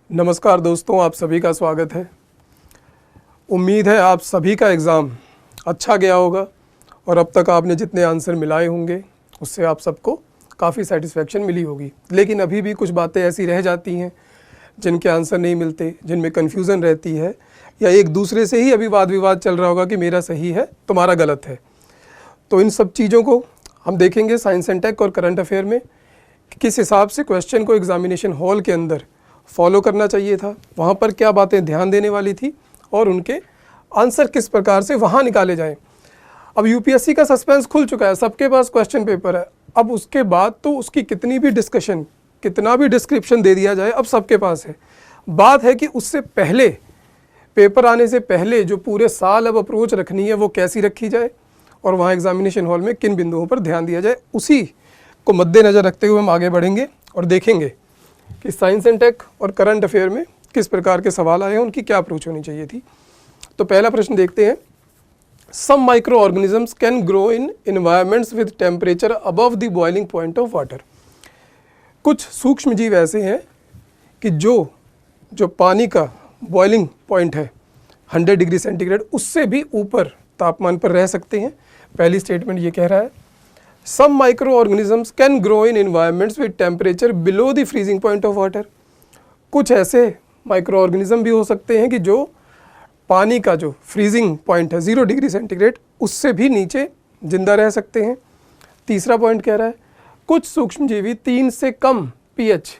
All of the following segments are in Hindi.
नमस्कार दोस्तों, आप सभी का स्वागत है। उम्मीद है आप सभी का एग्ज़ाम अच्छा गया होगा और अब तक आपने जितने आंसर मिलाए होंगे उससे आप सबको काफ़ी सेटिस्फेक्शन मिली होगी। लेकिन अभी भी कुछ बातें ऐसी रह जाती हैं जिनके आंसर नहीं मिलते, जिनमें कन्फ्यूज़न रहती है या एक दूसरे से ही अभी वाद विवाद चल रहा होगा कि मेरा सही है तुम्हारा गलत है। तो इन सब चीज़ों को हम देखेंगे साइंस एंड टेक और करंट अफेयर में कि किस हिसाब से क्वेश्चन को एग्जामिनेशन हॉल के अंदर फॉलो करना चाहिए था, वहाँ पर क्या बातें ध्यान देने वाली थी और उनके आंसर किस प्रकार से वहाँ निकाले जाएं। अब यूपीएससी का सस्पेंस खुल चुका है, सबके पास क्वेश्चन पेपर है। अब उसके बाद तो उसकी कितनी भी डिस्कशन, कितना भी डिस्क्रिप्शन दे दिया जाए, अब सबके पास है। बात है कि उससे पहले, पेपर आने से पहले जो पूरे साल अब अप्रोच रखनी है वो कैसी रखी जाए और वहाँ एग्जामिनेशन हॉल में किन बिंदुओं पर ध्यान दिया जाए, उसी को मद्देनज़र रखते हुए हम आगे बढ़ेंगे और देखेंगे कि साइंस एंड टेक और करंट अफेयर में किस प्रकार के सवाल आए हैं, उनकी क्या अप्रोच होनी चाहिए थी। तो पहला प्रश्न देखते हैं। Some micro organisms can grow in environments with temperature above the boiling point of water. कुछ सूक्ष्म जीव ऐसे हैं कि जो पानी का बॉइलिंग पॉइंट है 100 डिग्री सेंटीग्रेड, उससे भी ऊपर तापमान पर रह सकते हैं। पहली स्टेटमेंट ये कह रहा है Some microorganisms can grow in environments with temperature below the freezing point of water। कुछ ऐसे माइक्रो ऑर्गेनिज्म भी हो सकते हैं कि जो पानी का जो फ्रीजिंग पॉइंट है 0 डिग्री सेंटीग्रेड, उससे भी नीचे जिंदा रह सकते हैं। तीसरा पॉइंट कह रहा है कुछ सूक्ष्मजीवी 3 से कम pH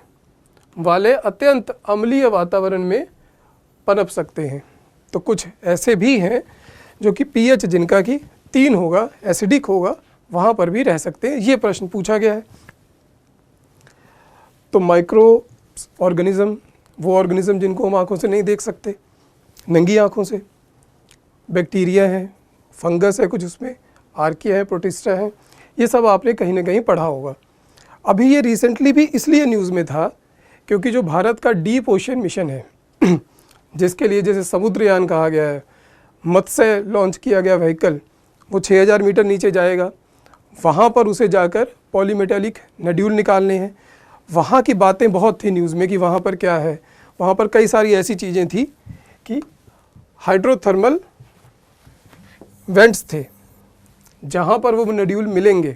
वाले अत्यंत अम्लीय वातावरण में पनप सकते हैं। तो कुछ ऐसे भी हैं जो कि pH जिनका कि 3 होगा, एसिडिक होगा, वहाँ पर भी रह सकते हैं। ये प्रश्न पूछा गया है। तो माइक्रो ऑर्गेनिज्म वो ऑर्गेनिज्म जिनको हम आँखों से नहीं देख सकते, नंगी आँखों से, बैक्टीरिया है, फंगस है, कुछ उसमें आर्किया है, प्रोटिस्टा है, ये सब आपने कहीं ना कहीं पढ़ा होगा। अभी ये रिसेंटली भी इसलिए न्यूज़ में था क्योंकि जो भारत का डीप ओशन मिशन है जिसके लिए जैसे समुद्रयान कहा गया है, मत्स्य लॉन्च किया गया व्हीकल, वो 6000 मीटर नीचे जाएगा, वहाँ पर उसे जाकर पॉलीमेटेलिक नड्यूल निकालने हैं। वहाँ की बातें बहुत थी न्यूज़ में कि वहाँ पर क्या है। वहाँ पर कई सारी ऐसी चीज़ें थी कि हाइड्रोथर्मल वेंट्स थे जहाँ पर वो नड्यूल मिलेंगे।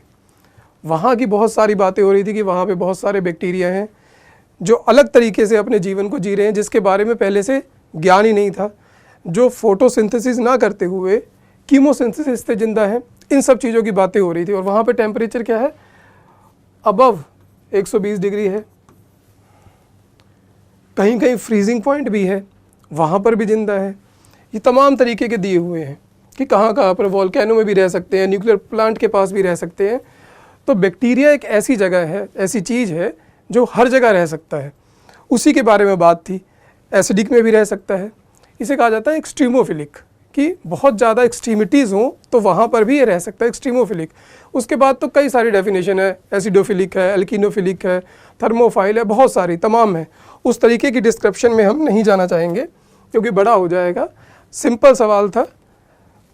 वहाँ की बहुत सारी बातें हो रही थी कि वहाँ पे बहुत सारे बैक्टीरिया हैं जो अलग तरीके से अपने जीवन को जी रहे हैं, जिसके बारे में पहले से ज्ञान ही नहीं था, जो फोटोसिंथेसिस ना करते हुए कीमोसिंथेसिस से जिंदा है। इन सब चीज़ों की बातें हो रही थी। और वहाँ पे टेम्परेचर क्या है, अबव 120 डिग्री है, कहीं कहीं फ्रीजिंग पॉइंट भी है, वहाँ पर भी जिंदा है। ये तमाम तरीके के दिए हुए हैं कि कहाँ कहाँ पर, वोल्केनो में भी रह सकते हैं, न्यूक्लियर प्लांट के पास भी रह सकते हैं। तो बैक्टीरिया एक ऐसी जगह है, ऐसी चीज़ है जो हर जगह रह सकता है। उसी के बारे में बात थी। एसिडिक में भी रह सकता है, इसे कहा जाता है एक्सट्रीमोफिलिक, कि बहुत ज़्यादा एक्सट्रीमिटीज़ हों तो वहाँ पर भी ये रह सकता है, एक्सट्रीमोफिलिक। उसके बाद तो कई सारी डेफिनेशन है, एसिडोफिलिक है, एल्किनोफिलिक है, थर्मोफाइल है, बहुत सारी तमाम है। उस तरीके की डिस्क्रिप्शन में हम नहीं जाना चाहेंगे क्योंकि बड़ा हो जाएगा। सिंपल सवाल था।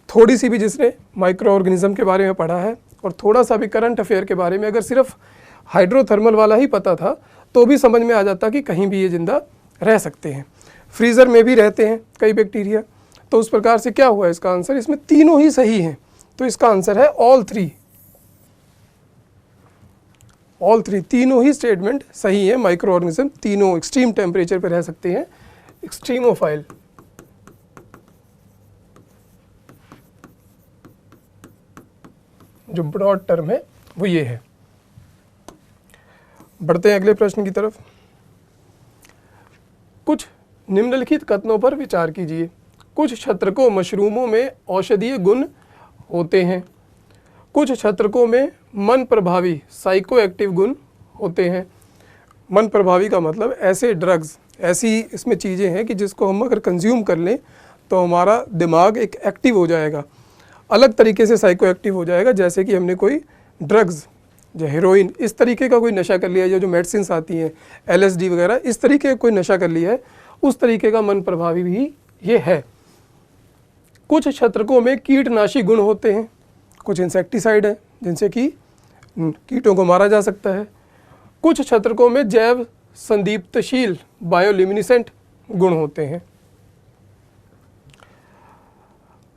थोड़ी सी भी जिसने माइक्रो ऑर्गेनिज्म के बारे में पढ़ा है और थोड़ा सा भी करंट अफेयर के बारे में अगर सिर्फ हाइड्रोथर्मल वाला ही पता था तो भी समझ में आ जाता कि कहीं भी ये जिंदा रह सकते हैं। फ्रीज़र में भी रहते हैं कई बैक्टीरिया। तो उस प्रकार से क्या हुआ इसका आंसर, इसमें तीनों ही सही हैं। तो इसका आंसर है ऑल थ्री, तीनों ही स्टेटमेंट सही है। माइक्रो ऑर्गेनिज्म तीनों एक्सट्रीम टेम्परेचर पर रह सकते हैं। एक्सट्रीमोफाइल, जो ब्रॉड टर्म है वो ये है। बढ़ते हैं अगले प्रश्न की तरफ। कुछ निम्नलिखित कथनों पर विचार कीजिए। कुछ छत्रकों मशरूमों में औषधीय गुण होते हैं। कुछ छत्रकों में मन प्रभावी साइको एक्टिव गुण होते हैं। मन प्रभावी का मतलब ऐसे ड्रग्स, ऐसी इसमें चीज़ें हैं कि जिसको हम अगर कंज्यूम कर लें तो हमारा दिमाग एक एक्टिव हो जाएगा, अलग तरीके से साइको एक्टिव हो जाएगा। जैसे कि हमने कोई ड्रग्स, जो हेरोइन, इस तरीके का कोई नशा कर लिया है, जो मेडिसिन आती हैं LSD वगैरह, इस तरीके का कोई नशा कर लिया है, उस तरीके का मन प्रभावी भी ये है। कुछ छत्रकों में कीटनाशी गुण होते हैं। कुछ इंसेक्टिसाइड हैं जिनसे कि कीटों को मारा जा सकता है। कुछ छत्रकों में जैव संदीप्तशील बायोल्यूमिनेसेंट गुण होते हैं।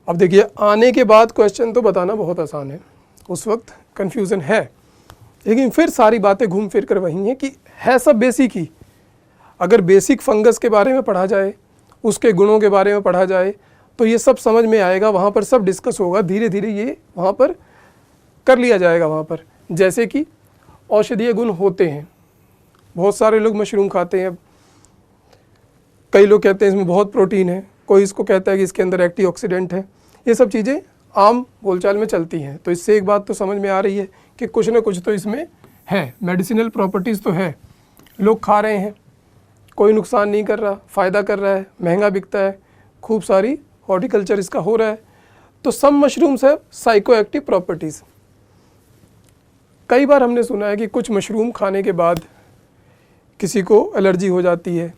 अब देखिए, आने के बाद क्वेश्चन तो बताना बहुत आसान है, उस वक्त कन्फ्यूज़न है, लेकिन फिर सारी बातें घूम फिर कर वही हैं कि है सब बेसिक ही। अगर बेसिक फंगस के बारे में पढ़ा जाए, उसके गुणों के बारे में पढ़ा जाए, तो ये सब समझ में आएगा, वहाँ पर सब डिस्कस होगा, धीरे धीरे ये वहाँ पर कर लिया जाएगा। वहाँ पर जैसे कि औषधीय गुण होते हैं, बहुत सारे लोग मशरूम खाते हैं, कई लोग कहते हैं इसमें बहुत प्रोटीन है, कोई इसको कहता है कि इसके अंदर एंटीऑक्सीडेंट है। ये सब चीज़ें आम बोलचाल में चलती हैं। तो इससे एक बात तो समझ में आ रही है कि कुछ ना कुछ तो इसमें है, मेडिसिनल प्रॉपर्टीज़ तो है, लोग खा रहे हैं, कोई नुकसान नहीं कर रहा, फ़ायदा कर रहा है, महंगा बिकता है, खूब सारी हॉर्टिकल्चर इसका हो रहा है। तो सम मशरूम्स हैव साइकोएक्टिव प्रॉपर्टीज़। कई बार हमने सुना है कि कुछ मशरूम खाने के बाद किसी को एलर्जी हो जाती है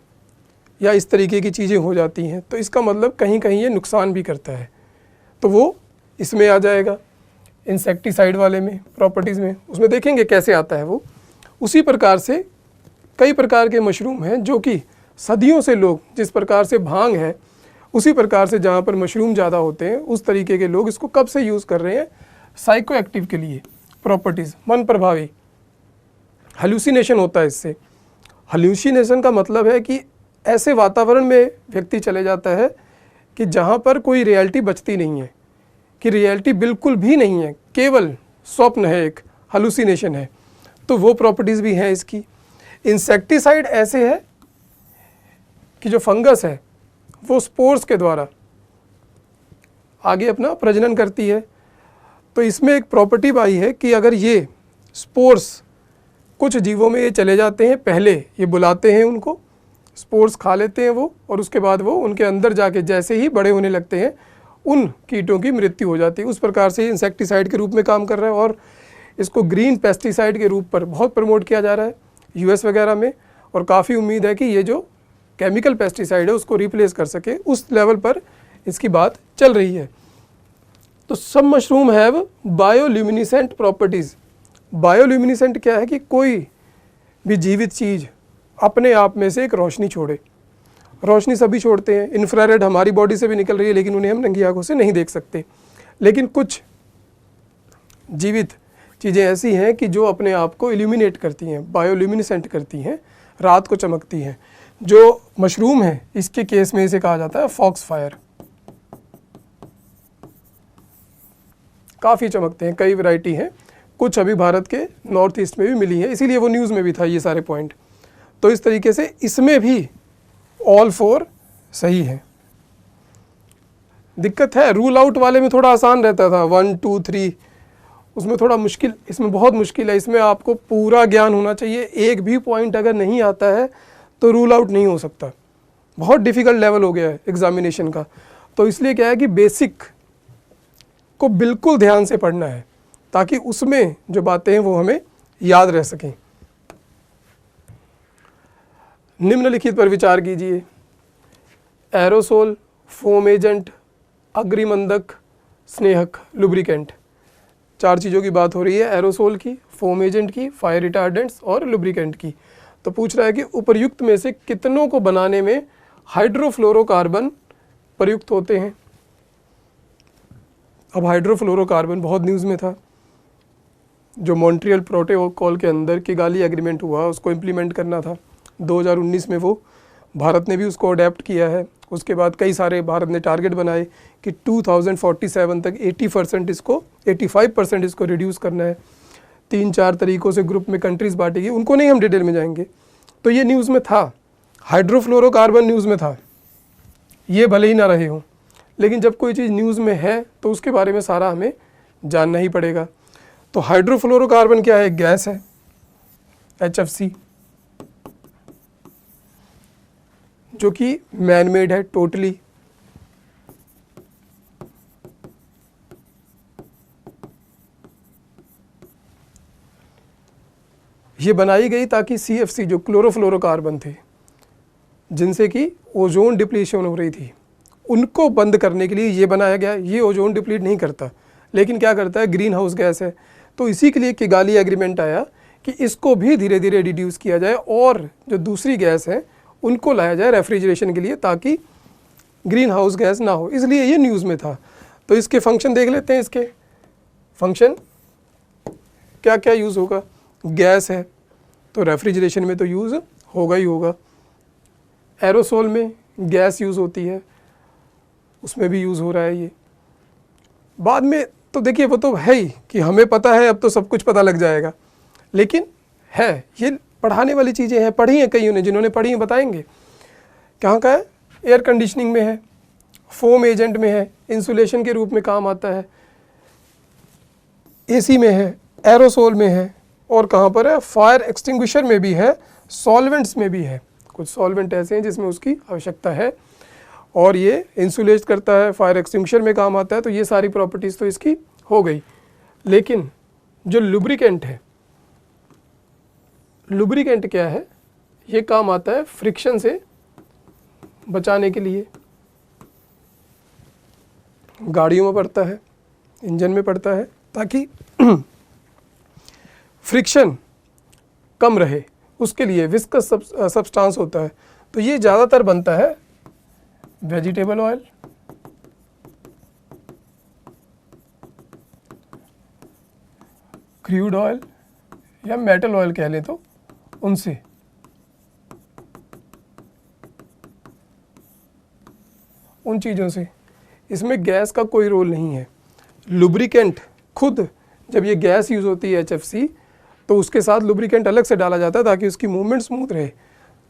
या इस तरीके की चीज़ें हो जाती हैं, तो इसका मतलब कहीं कहीं ये नुकसान भी करता है। तो वो इसमें आ जाएगा, इंसेक्टिसाइड वाले में, प्रॉपर्टीज़ में, उसमें देखेंगे कैसे आता है वो। उसी प्रकार से कई प्रकार के मशरूम हैं जो कि सदियों से लोग, जिस प्रकार से भांग है उसी प्रकार से जहाँ पर मशरूम ज़्यादा होते हैं उस तरीके के लोग इसको कब से यूज़ कर रहे हैं, साइको एक्टिव के लिए प्रॉपर्टीज़, मन प्रभावी। हेलुसिनेशन होता है इससे। हेलुसिनेशन का मतलब है कि ऐसे वातावरण में व्यक्ति चले जाता है कि जहाँ पर कोई रियलिटी बचती नहीं है, कि रियलिटी बिल्कुल भी नहीं है, केवल स्वप्न है, एक हेलुसिनेशन है। तो वो प्रॉपर्टीज़ भी हैं इसकी। इंसेक्टिसाइड ऐसे है कि जो फंगस है वो स्पोर्स के द्वारा आगे अपना प्रजनन करती है। तो इसमें एक प्रॉपर्टी आई है कि अगर ये स्पोर्स कुछ जीवों में ये चले जाते हैं, पहले ये बुलाते हैं उनको, स्पोर्स खा लेते हैं वो, और उसके बाद वो उनके अंदर जाके जैसे ही बड़े होने लगते हैं उन कीटों की मृत्यु हो जाती है। उस प्रकार से इंसेक्टिसाइड के रूप में काम कर रहा है और इसको ग्रीन पेस्टिसाइड के रूप पर बहुत प्रमोट किया जा रहा है यूएस वगैरह में। और काफ़ी उम्मीद है कि ये जो केमिकल पेस्टिसाइड है उसको रिप्लेस कर सके, उस लेवल पर इसकी बात चल रही है। तो सब mushroom have bioluminescent properties. Bioluminescent क्या है कि कोई भी जीवित चीज़ अपने आप में से एक रोशनी छोड़े। रोशनी सभी छोड़ते हैं, इंफ्रारेड हमारी बॉडी से भी निकल रही है, लेकिन उन्हें हम नंगी आंखों से नहीं देख सकते। लेकिन कुछ जीवित चीज़ें ऐसी हैं कि जो अपने आप को इल्यूमिनेट करती हैं, बायोल्यूमिनेसेंट करती हैं, रात को चमकती हैं। जो मशरूम है इसके केस में इसे कहा जाता है फॉक्स फायर। काफ़ी चमकते हैं, कई वैरायटी हैं, कुछ अभी भारत के नॉर्थ ईस्ट में भी मिली है, इसीलिए वो न्यूज़ में भी था ये सारे पॉइंट। तो इस तरीके से इसमें भी ऑल फोर सही है। दिक्कत है रूल आउट वाले में थोड़ा आसान रहता था, 1 2 3, उसमें थोड़ा मुश्किल, इसमें बहुत मुश्किल है। इसमें आपको पूरा ज्ञान होना चाहिए, एक भी पॉइंट अगर नहीं आता है तो रूल आउट नहीं हो सकता। बहुत डिफ़िकल्ट लेवल हो गया है एग्जामिनेशन का। तो इसलिए क्या है कि बेसिक को बिल्कुल ध्यान से पढ़ना है ताकि उसमें जो बातें हैं वो हमें याद रह सकें। निम्नलिखित पर विचार कीजिए। एरोसोल, फोम एजेंट, अग्रिमंदक, स्नेहक, लुब्रिकेंट। 4 चीज़ों की बात हो रही है, एरोसोल की, फोम एजेंट की, फायर रिटार्डेंट्स और लुब्रिकेंट की। तो पूछ रहा है कि उपर्युक्त में से कितनों को बनाने में हाइड्रोफ्लोरोकार्बन प्रयुक्त होते हैं। अब हाइड्रोफ्लोरोकार्बन बहुत न्यूज़ में था। जो मॉन्ट्रियल प्रोटोकॉल के अंदर किगाली एग्रीमेंट हुआ उसको इम्प्लीमेंट करना था 2019 में, वो भारत ने भी उसको अडेप्ट किया है। उसके बाद कई सारे भारत ने टारगेट बनाए कि 2047 तक 80% इसको 85% इसको रिड्यूस करना है। 3-4 तरीक़ों से ग्रुप में कंट्रीज़ बांटेगी, उनको नहीं हम डिटेल में जाएंगे। तो ये न्यूज़ में था, हाइड्रोफ्लोरोकार्बन न्यूज़ में था, ये भले ही ना रहे हों, लेकिन जब कोई चीज़ न्यूज़ में है तो उसके बारे में सारा हमें जानना ही पड़ेगा। तो हाइड्रोफ्लोरोकार्बन क्या है, गैस है, HFC, जो कि मैन मेड है टोटली। ये बनाई गई ताकि CFC जो क्लोरोफ्लोरोकार्बन थे, जिनसे कि ओजोन डिप्लीशन हो रही थी, उनको बंद करने के लिए ये बनाया गया। ये ओजोन डिप्लीट नहीं करता, लेकिन क्या करता है, ग्रीन हाउस गैस है। तो इसी के लिए किगाली एग्रीमेंट आया कि इसको भी धीरे धीरे रिड्यूस किया जाए और जो दूसरी गैस है उनको लाया जाए रेफ्रिजरेशन के लिए, ताकि ग्रीन हाउस गैस ना हो, इसलिए ये न्यूज़ में था। तो इसके फंक्शन देख लेते हैं। इसके फंक्शन क्या क्या यूज़ होगा। गैस है तो रेफ्रिजरेशन में तो यूज़ होगा ही होगा। एरोसोल में गैस यूज़ होती है, उसमें भी यूज़ हो रहा है ये। बाद में तो देखिए वो तो है ही कि हमें पता है, अब तो सब कुछ पता लग जाएगा, लेकिन है ये पढ़ाने वाली चीज़ें हैं, पढ़ी हैं कईयों ने, जिन्होंने पढ़ी हैं बताएंगे। कहाँ का है? एयर कंडीशनिंग में है, फोम एजेंट में है, इंसुलेशन के रूप में काम आता है, एसी में है, एरोसोल में है, और कहाँ पर है? फायर एक्सटिंग्विशर में भी है, सॉल्वेंट्स में भी है। कुछ सॉल्वेंट ऐसे हैं जिसमें उसकी आवश्यकता है और ये इंसुलेट करता है, फायर एक्सटिंग्विशर में काम आता है। तो ये सारी प्रॉपर्टीज़ तो इसकी हो गई। लेकिन जो लुब्रिकेंट है, लुब्रिकेंट क्या है? ये काम आता है फ्रिक्शन से बचाने के लिए। गाड़ियों में पड़ता है, इंजन में पड़ता है, ताकि फ्रिक्शन कम रहे, उसके लिए विस्कस सब्सटेंस होता है। तो ये ज़्यादातर बनता है वेजिटेबल ऑयल, क्रूड ऑयल या मेटल ऑयल कह लें तो उनसे। उन चीज़ों से। इसमें गैस का कोई रोल नहीं है। लुब्रिकेंट खुद जब ये गैस यूज़ होती है HFC, तो उसके साथ लुब्रिकेंट अलग से डाला जाता है ताकि उसकी मूवमेंट स्मूथ रहे,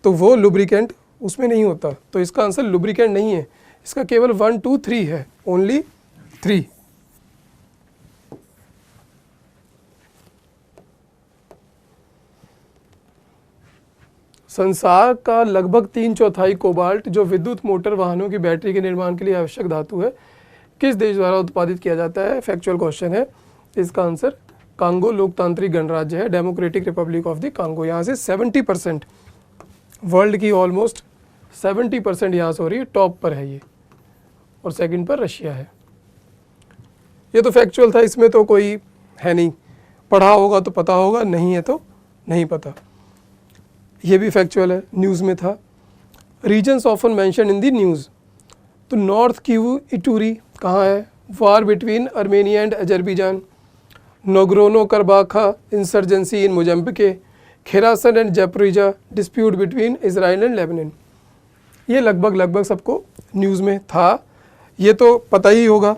तो वो लुब्रिकेंट उसमें नहीं होता। तो इसका आंसर लुब्रिकेंट नहीं है, इसका केवल 1 2 3 है, ओनली 3। संसार का लगभग 3/4 कोबाल्ट, जो विद्युत मोटर वाहनों की बैटरी के निर्माण के लिए आवश्यक धातु है, किस देश द्वारा उत्पादित किया जाता है? फैक्चुअल क्वेश्चन है। इसका आंसर कांगो लोकतांत्रिक गणराज्य है, democratic Republic of the Congo. यहाँ से 70%, वर्ल्ड की ऑलमोस्ट 70% यहाँ से हो रही है, टॉप पर है ये, और सेकंड पर रशिया है। ये तो फैक्चुअल था, इसमें तो कोई है नहीं, पढ़ा होगा तो पता होगा, नहीं है तो नहीं पता। ये भी फैक्चुअल है, न्यूज़ में था। Reasons often mention in the news, तो नॉर्थ कीव इटूरी कहाँ है? War between Armenia and Azerbaijan, Nagorno Karabakh insurgency in Mozambique, Kherson and Zaporizhzhia dispute between Israel and Lebanon. ये लगभग सबको न्यूज़ में था, ये तो पता ही होगा।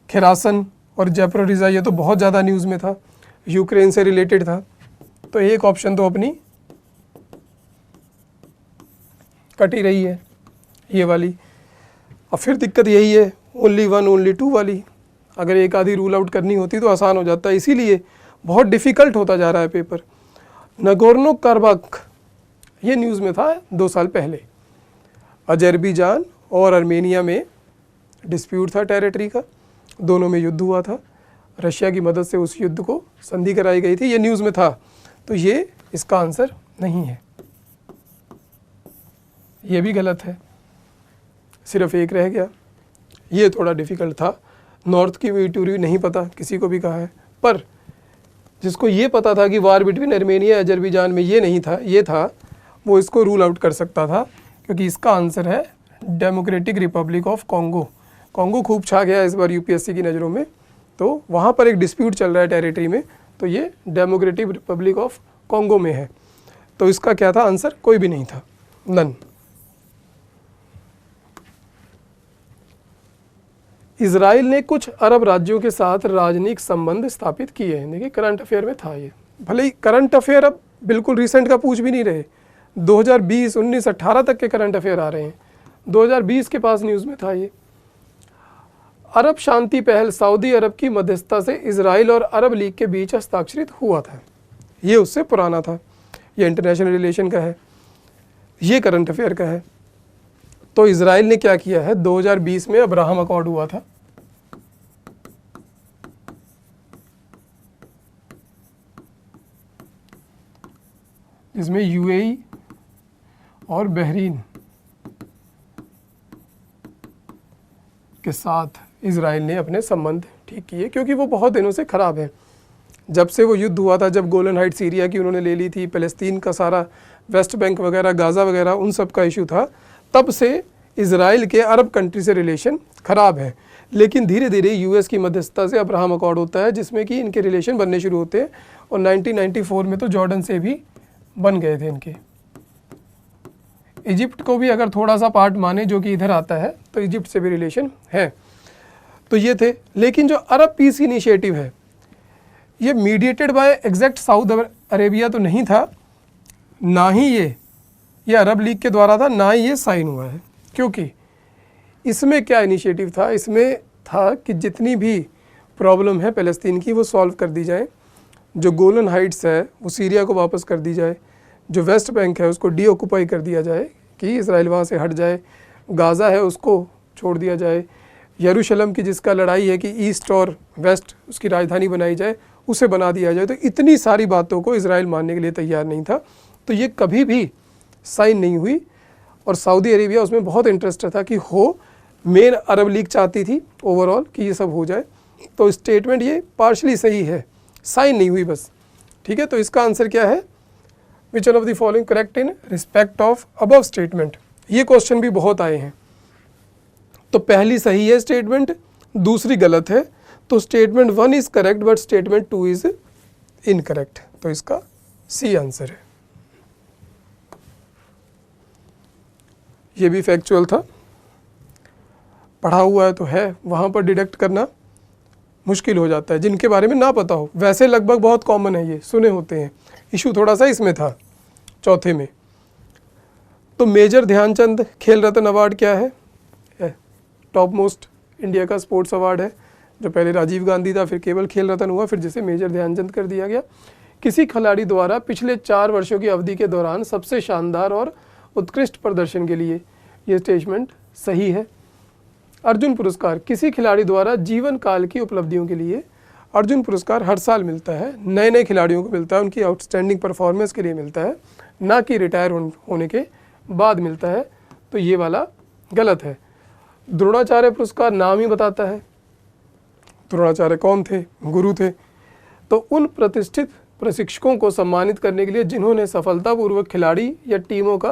खेरासन और जैपोरिजा ये तो बहुत ज़्यादा न्यूज़ में था, यूक्रेन से रिलेटेड था। तो एक ऑप्शन तो अपनी कट ही रही है, ये वाली। और फिर दिक्कत यही है, ओनली 1 ओनली 2 वाली। अगर एक आधी रूल आउट करनी होती तो आसान हो जाता है, इसीलिए बहुत डिफ़िकल्ट होता जा रहा है पेपर। नगोर्नो कराबाख ये न्यूज़ में था 2 साल पहले। अजरबैजान और आर्मेनिया में डिस्प्यूट था टेरिटरी का, दोनों में युद्ध हुआ था, रशिया की मदद से उस युद्ध को संधि कराई गई थी, ये न्यूज़ में था। तो ये इसका आंसर नहीं है, ये भी गलत है, सिर्फ एक रह गया। ये थोड़ा डिफ़िकल्ट था, नॉर्थ की वीटूरी नहीं पता, किसी को भी कहा है, पर जिसको ये पता था कि वार बिटवीन आर्मेनिया अजरबैजान में ये नहीं था, ये था, वो इसको रूल आउट कर सकता था, क्योंकि इसका आंसर है democratic Republic of Congo. Congo खूब छा गया इस बार यूपीएससी की नज़रों में, तो वहाँ पर एक डिस्प्यूट चल रहा है टेरिटरी में, तो ये डेमोक्रेटिक रिपब्लिक ऑफ कॉन्गो में है। तो इसका क्या था आंसर? कोई भी नहीं था, नन। इजराइल ने कुछ अरब राज्यों के साथ राजनीतिक संबंध स्थापित किए हैं। देखिए करंट अफेयर में था ये, भले ही करंट अफेयर अब बिल्कुल रिसेंट का पूछ भी नहीं रहे, 2020, 19, 18 तक के करंट अफेयर आ रहे हैं। 2020 के पास न्यूज़ में था ये। अरब शांति पहल सऊदी अरब की मध्यस्थता से इजराइल और अरब लीग के बीच हस्ताक्षरित हुआ था, ये उससे पुराना था, ये इंटरनेशनल रिलेशन का है, ये करंट अफेयर का है। तो इजराइल ने क्या किया है, 2020 में अब्राहम अकॉर्ड हुआ था, जिसमें यूएई और बहरीन के साथ इजराइल ने अपने संबंध ठीक किए, क्योंकि वो बहुत दिनों से ख़राब है। जब से वो युद्ध हुआ था, जब गोलन हाइट सीरिया की उन्होंने ले ली थी, फ़लस्तीन का सारा वेस्ट बैंक वगैरह, गाज़ा वगैरह, उन सब का इशू था, तब से इज़राइल के अरब कंट्री से रिलेशन ख़राब है। लेकिन धीरे धीरे यूएस की मध्यस्थता से अब्राहम अकॉर्ड होता है, जिसमें कि इनके रिलेशन बनने शुरू होते हैं, और 1994 में तो जॉर्डन से भी बन गए थे इनके। इजिप्ट को भी अगर थोड़ा सा पार्ट माने, जो कि इधर आता है, तो इजिप्ट से भी रिलेशन है। तो ये थे। लेकिन जो अरब पीस इनिशिएटिव है, ये mediated by exact Saudi Arabia तो नहीं था, ना ही ये अरब लीग के द्वारा था, ना ही ये साइन हुआ है। क्योंकि इसमें क्या इनिशिएटिव था? इसमें था कि जितनी भी प्रॉब्लम है फ़लस्तीन की, वो सॉल्व कर दी जाए। जो गोलन हाइट्स है वो सीरिया को वापस कर दी जाए, जो वेस्ट बैंक है उसको डीऑक्यूपाई कर दिया जाए कि इसराइल वहाँ से हट जाए, गाज़ा है उसको छोड़ दिया जाए, यरूशलेम की जिसका लड़ाई है कि ईस्ट और वेस्ट उसकी राजधानी बनाई जाए, उसे बना दिया जाए। तो इतनी सारी बातों को इज़राइल मानने के लिए तैयार नहीं था, तो ये कभी भी साइन नहीं हुई। और सऊदी अरेबिया उसमें बहुत इंटरेस्टेड था कि हो, मेन अरब लीग चाहती थी ओवरऑल कि ये सब हो जाए। तो स्टेटमेंट ये पार्शली सही है, साइन नहीं हुई बस। ठीक है, तो इसका आंसर क्या है? Which one of the following correct in respect of above statement? ये क्वेश्चन भी बहुत आए हैं। तो पहली सही है स्टेटमेंट, दूसरी गलत है। तो statement 1 is correct but statement 2 is incorrect. तो इसका सी आंसर है। ये भी फैक्चुअल था, पढ़ा हुआ है तो है, वहाँ पर डिडक्ट करना मुश्किल हो जाता है जिनके बारे में ना पता हो। वैसे लगभग बहुत कॉमन है, ये सुने होते हैं। इशू थोड़ा सा इसमें था, चौथे में। तो मेजर ध्यानचंद खेल रत्न अवार्ड क्या है? टॉप मोस्ट इंडिया का स्पोर्ट्स अवार्ड है, जो पहले राजीव गांधी था, फिर केवल खेल रत्न हुआ, फिर जिसे मेजर ध्यानचंद कर दिया गया। किसी खिलाड़ी द्वारा पिछले 4 वर्षों की अवधि के दौरान सबसे शानदार और उत्कृष्ट प्रदर्शन के लिए, ये स्टेटमेंट सही है। अर्जुन पुरस्कार, किसी खिलाड़ी द्वारा जीवन काल की उपलब्धियों के लिए अर्जुन पुरस्कार हर साल मिलता है, नए नए खिलाड़ियों को मिलता है, उनकी आउटस्टैंडिंग परफॉर्मेंस के लिए मिलता है, ना कि रिटायर होने के बाद मिलता है। तो ये वाला गलत है। द्रोणाचार्य पुरस्कार नाम ही बताता है। द्रोणाचार्य कौन थे? गुरु थे। तो उन प्रतिष्ठित प्रशिक्षकों को सम्मानित करने के लिए जिन्होंने सफलतापूर्वक खिलाड़ी या टीमों का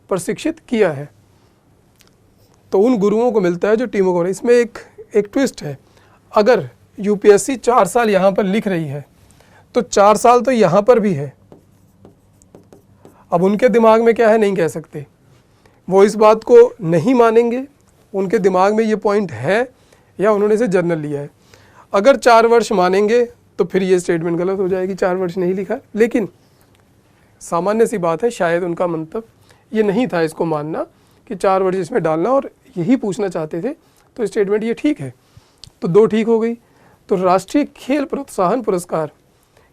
प्रशिक्षित किया है, तो उन गुरुओं को मिलता है जो टीमों को। इसमें एक ट्विस्ट है। अगर यूपीएससी 4 साल यहाँ पर लिख रही है, तो 4 साल तो यहाँ पर भी है। अब उनके दिमाग में क्या है नहीं कह सकते, वो इस बात को नहीं मानेंगे, उनके दिमाग में ये पॉइंट है या उन्होंने इसे जर्नल लिया है। अगर 4 वर्ष मानेंगे तो फिर ये स्टेटमेंट गलत हो जाएगी, 4 वर्ष नहीं लिखा। लेकिन सामान्य सी बात है, शायद उनका मंतव्य ये नहीं था इसको मानना कि 4 वर्ष इसमें डालना, और यही पूछना चाहते थे। तो स्टेटमेंट ये ठीक है। तो 2 ठीक हो गई। तो राष्ट्रीय खेल प्रोत्साहन पुरस्कार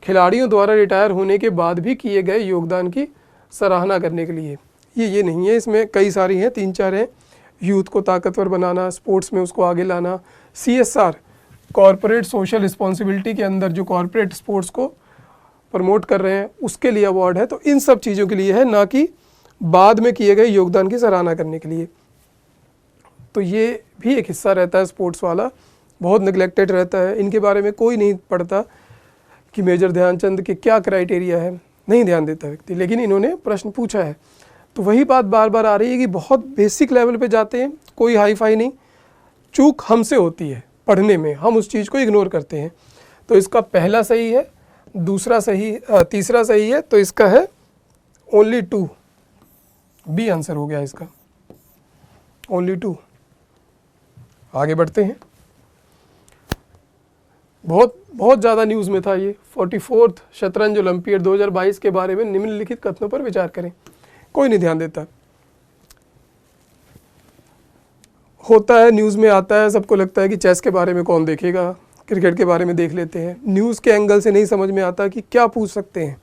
खिलाड़ियों द्वारा रिटायर होने के बाद भी किए गए योगदान की सराहना करने के लिए, ये नहीं है, इसमें कई सारी हैं, 3-4 हैं। यूथ को ताकतवर बनाना, स्पोर्ट्स में उसको आगे लाना, CSR कॉरपोरेट सोशल रिस्पॉन्सिबिलिटी के अंदर जो कॉरपोरेट स्पोर्ट्स को प्रमोट कर रहे हैं उसके लिए अवार्ड है। तो इन सब चीज़ों के लिए है, ना कि बाद में किए गए योगदान की सराहना करने के लिए। तो ये भी एक हिस्सा रहता है स्पोर्ट्स वाला, बहुत निगलेक्टेड रहता है। इनके बारे में कोई नहीं पढ़ता कि मेजर ध्यानचंद के क्या क्राइटेरिया है, नहीं ध्यान देता व्यक्ति। लेकिन इन्होंने प्रश्न पूछा है, तो वही बात बार बार आ रही है कि बहुत बेसिक लेवल पे जाते हैं, कोई हाई फाई नहीं। चूक हमसे होती है पढ़ने में, हम उस चीज़ को इग्नोर करते हैं। तो इसका पहला सही है, दूसरा सही, तीसरा सही है। तो इसका है ओनली 2, बी आंसर हो गया इसका, ओनली 2। आगे बढ़ते हैं। बहुत ज़्यादा न्यूज़ में था ये। 44th शतरंज ओलंपियाड 2022 के बारे में निम्नलिखित कथनों पर विचार करें। कोई नहीं ध्यान देता, होता है न्यूज़ में आता है, सबको लगता है कि चेस के बारे में कौन देखेगा, क्रिकेट के बारे में देख लेते हैं। न्यूज़ के एंगल से नहीं समझ में आता कि क्या पूछ सकते हैं।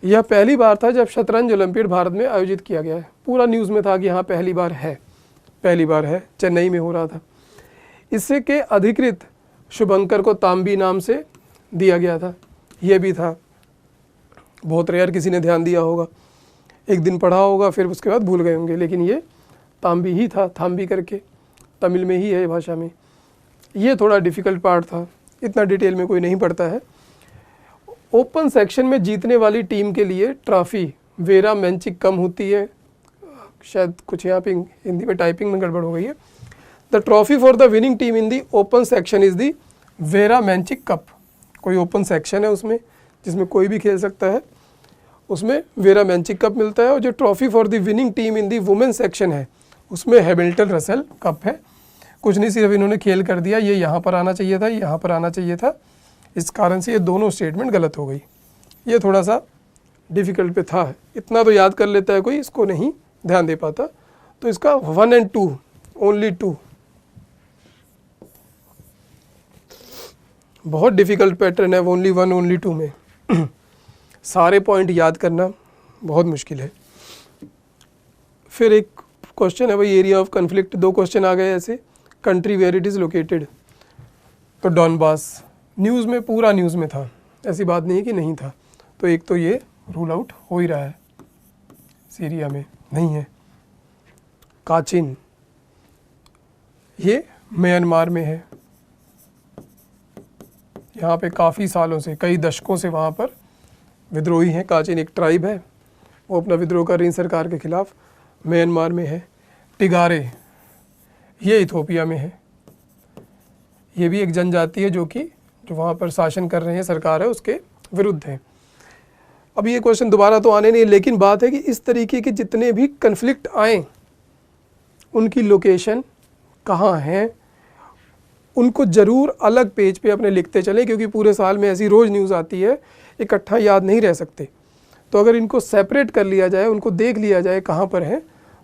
यह पहली बार था जब शतरंज ओलंपियाड भारत में आयोजित किया गया है। पूरा न्यूज़ में था कि हाँ पहली बार है, चेन्नई में हो रहा था। इससे के अधिकृत शुभंकर को तांबी नाम से दिया गया था। ये भी था, बहुत रेयर किसी ने ध्यान दिया होगा, एक दिन पढ़ा होगा फिर उसके बाद भूल गए होंगे। लेकिन ये तांबी ही था, थाम्बी करके, तमिल में ही है भाषा में। ये थोड़ा डिफ़िकल्ट पार्ट था, इतना डिटेल में कोई नहीं पढ़ता है। ओपन सेक्शन में जीतने वाली टीम के लिए ट्रॉफी वेरा मैंचिक कम होती है, शायद कुछ यहाँ पे हिंदी में टाइपिंग में गड़बड़ हो गई है। The trophy for the winning team in the open section is the Vera Menchik cup. कोई ओपन सेक्शन है उसमें जिसमें कोई भी खेल सकता है, उसमें वेरा मैंचिक कप मिलता है। और जो trophy for the winning team in the women section है उसमें हैमिल्टन रसेल कप है। कुछ नहीं, सिर्फ इन्होंने खेल कर दिया, ये यहाँ पर आना चाहिए था, यहाँ पर आना चाहिए था, इस कारण से ये दोनों स्टेटमेंट गलत हो गई। ये थोड़ा सा डिफ़िकल्ट पे था, इतना तो याद कर लेता है कोई, इसको नहीं ध्यान दे पाता। तो इसका 1 और 2, ओनली 2, बहुत डिफ़िकल्ट पैटर्न है ओनली 1 ओनली 2 में। सारे पॉइंट याद करना बहुत मुश्किल है। फिर एक क्वेश्चन है भाई एरिया ऑफ कन्फ्लिक्ट, 2 क्वेश्चन आ गए ऐसे। Country where it is located, तो डॉनबास न्यूज़ में, पूरा न्यूज़ में था, ऐसी बात नहीं है कि नहीं था। तो एक तो ये रूल आउट हो ही रहा है, सीरिया में नहीं है। काचिन ये म्यांमार में है, यहाँ पे काफ़ी सालों से, कई दशकों से वहाँ पर विद्रोही हैं। काचिन एक ट्राइब है, वो अपना विद्रोह कर रही सरकार के खिलाफ, म्यांमार में है। टिगारे ये इथोपिया में है, ये भी एक जनजाति है जो वहाँ पर शासन कर रहे हैं, सरकार है उसके विरुद्ध है। अब ये क्वेश्चन दोबारा तो आने नहीं, लेकिन बात है कि इस तरीके के जितने भी कन्फ्लिक्ट आए उनकी लोकेशन कहाँ हैं, उनको ज़रूर अलग पेज पे अपने लिखते चलें, क्योंकि पूरे साल में ऐसी रोज़ न्यूज़ आती है, इकट्ठा याद नहीं रह सकते। तो अगर इनको सेपरेट कर लिया जाए, उनको देख लिया जाए कहाँ पर हैं,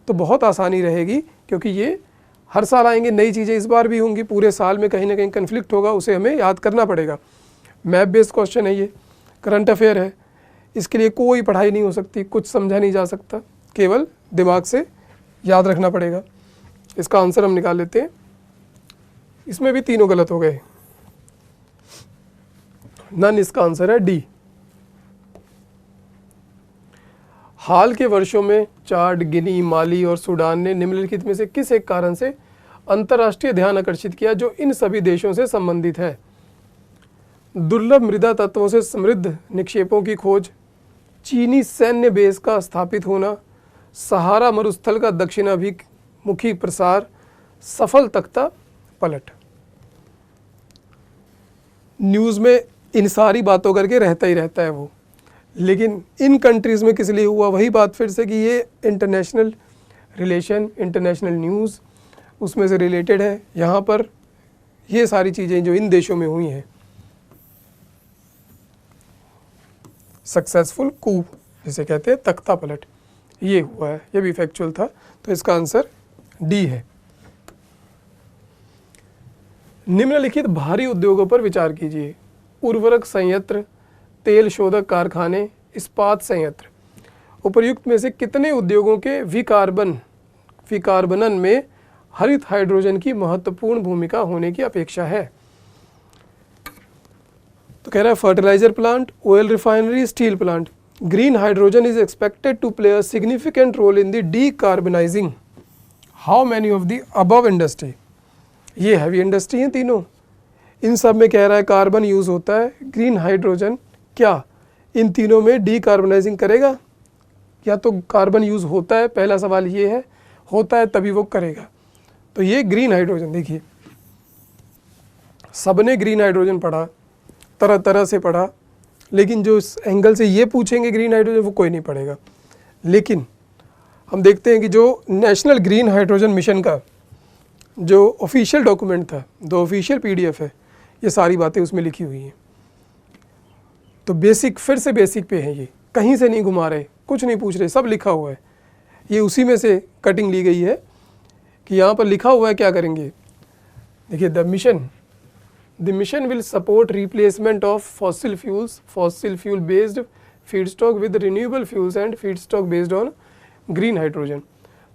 तो बहुत आसानी रहेगी, क्योंकि ये हर साल आएंगे, नई चीज़ें इस बार भी होंगी, पूरे साल में कहीं ना कहीं कन्फ्लिक्ट होगा, उसे हमें याद करना पड़ेगा। मैप बेस्ड क्वेश्चन है, ये करंट अफेयर है, इसके लिए कोई पढ़ाई नहीं हो सकती, कुछ समझा नहीं जा सकता, केवल दिमाग से याद रखना पड़ेगा। इसका आंसर हम निकाल लेते हैं। इसमें भी तीनों गलत हो गए, नन, इसका आंसर है डी। हाल के वर्षों में चाड, गिनी, माली और सूडान ने निम्नलिखित में से किस एक कारण से अंतर्राष्ट्रीय ध्यान आकर्षित किया जो इन सभी देशों से संबंधित है? दुर्लभ मृदा तत्वों से समृद्ध निक्षेपों की खोज, चीनी सैन्य बेस का स्थापित होना, सहारा मरुस्थल का दक्षिणाभिमुखी प्रसार, सफल तख्ता पलट। न्यूज़ में इन सारी बातों करके रहता ही रहता है वो, लेकिन इन कंट्रीज़ में किस लिए हुआ? वही बात फिर से कि ये इंटरनेशनल रिलेशन, इंटरनेशनल न्यूज़ उसमें से रिलेटेड है। यहाँ पर ये सारी चीज़ें जो इन देशों में हुई हैं, सक्सेसफुल कू जिसे कहते हैं, तख्ता पलट, ये हुआ है, ये भी फैक्चुअल था। तो इसका आंसर डी है। निम्नलिखित भारी उद्योगों पर विचार कीजिए। उर्वरक संयंत्र, तेल शोधक कारखाने, इस्पात संयंत्र। उपर्युक्त में से कितने उद्योगों के विकार्बनन में हरित हाइड्रोजन की महत्वपूर्ण भूमिका होने की अपेक्षा है? तो कह रहा है fertiliser plant, oil refinery, steel plant. Green hydrogen is expected to play a significant role in the decarbonising how many of the above industry. ये हैवी इंडस्ट्री हैं तीनों, इन सब में कह रहा है कार्बन यूज़ होता है। ग्रीन हाइड्रोजन क्या इन तीनों में डीकार्बनाइजिंग करेगा? या तो कार्बन यूज़ होता है, पहला सवाल ये है, होता है तभी वो करेगा। तो ये ग्रीन हाइड्रोजन, देखिए सबने ग्रीन हाइड्रोजन पढ़ा, तरह तरह से पढ़ा, लेकिन जो इस एंगल से ये पूछेंगे ग्रीन हाइड्रोजन, वो कोई नहीं पढ़ेगा। लेकिन हम देखते हैं कि जो नेशनल ग्रीन हाइड्रोजन मिशन का जो ऑफिशियल डॉक्यूमेंट था, जो ऑफिशियल PDF है, ये सारी बातें उसमें लिखी हुई हैं। तो बेसिक, फिर से बेसिक पे है, ये कहीं से नहीं घुमा रहे, कुछ नहीं पूछ रहे, सब लिखा हुआ है। ये उसी में से कटिंग ली गई है कि यहाँ पर लिखा हुआ है क्या करेंगे। देखिए, the mission will support replacement of fossil fuel based feedstock with renewable fuels and feedstock based on green hydrogen.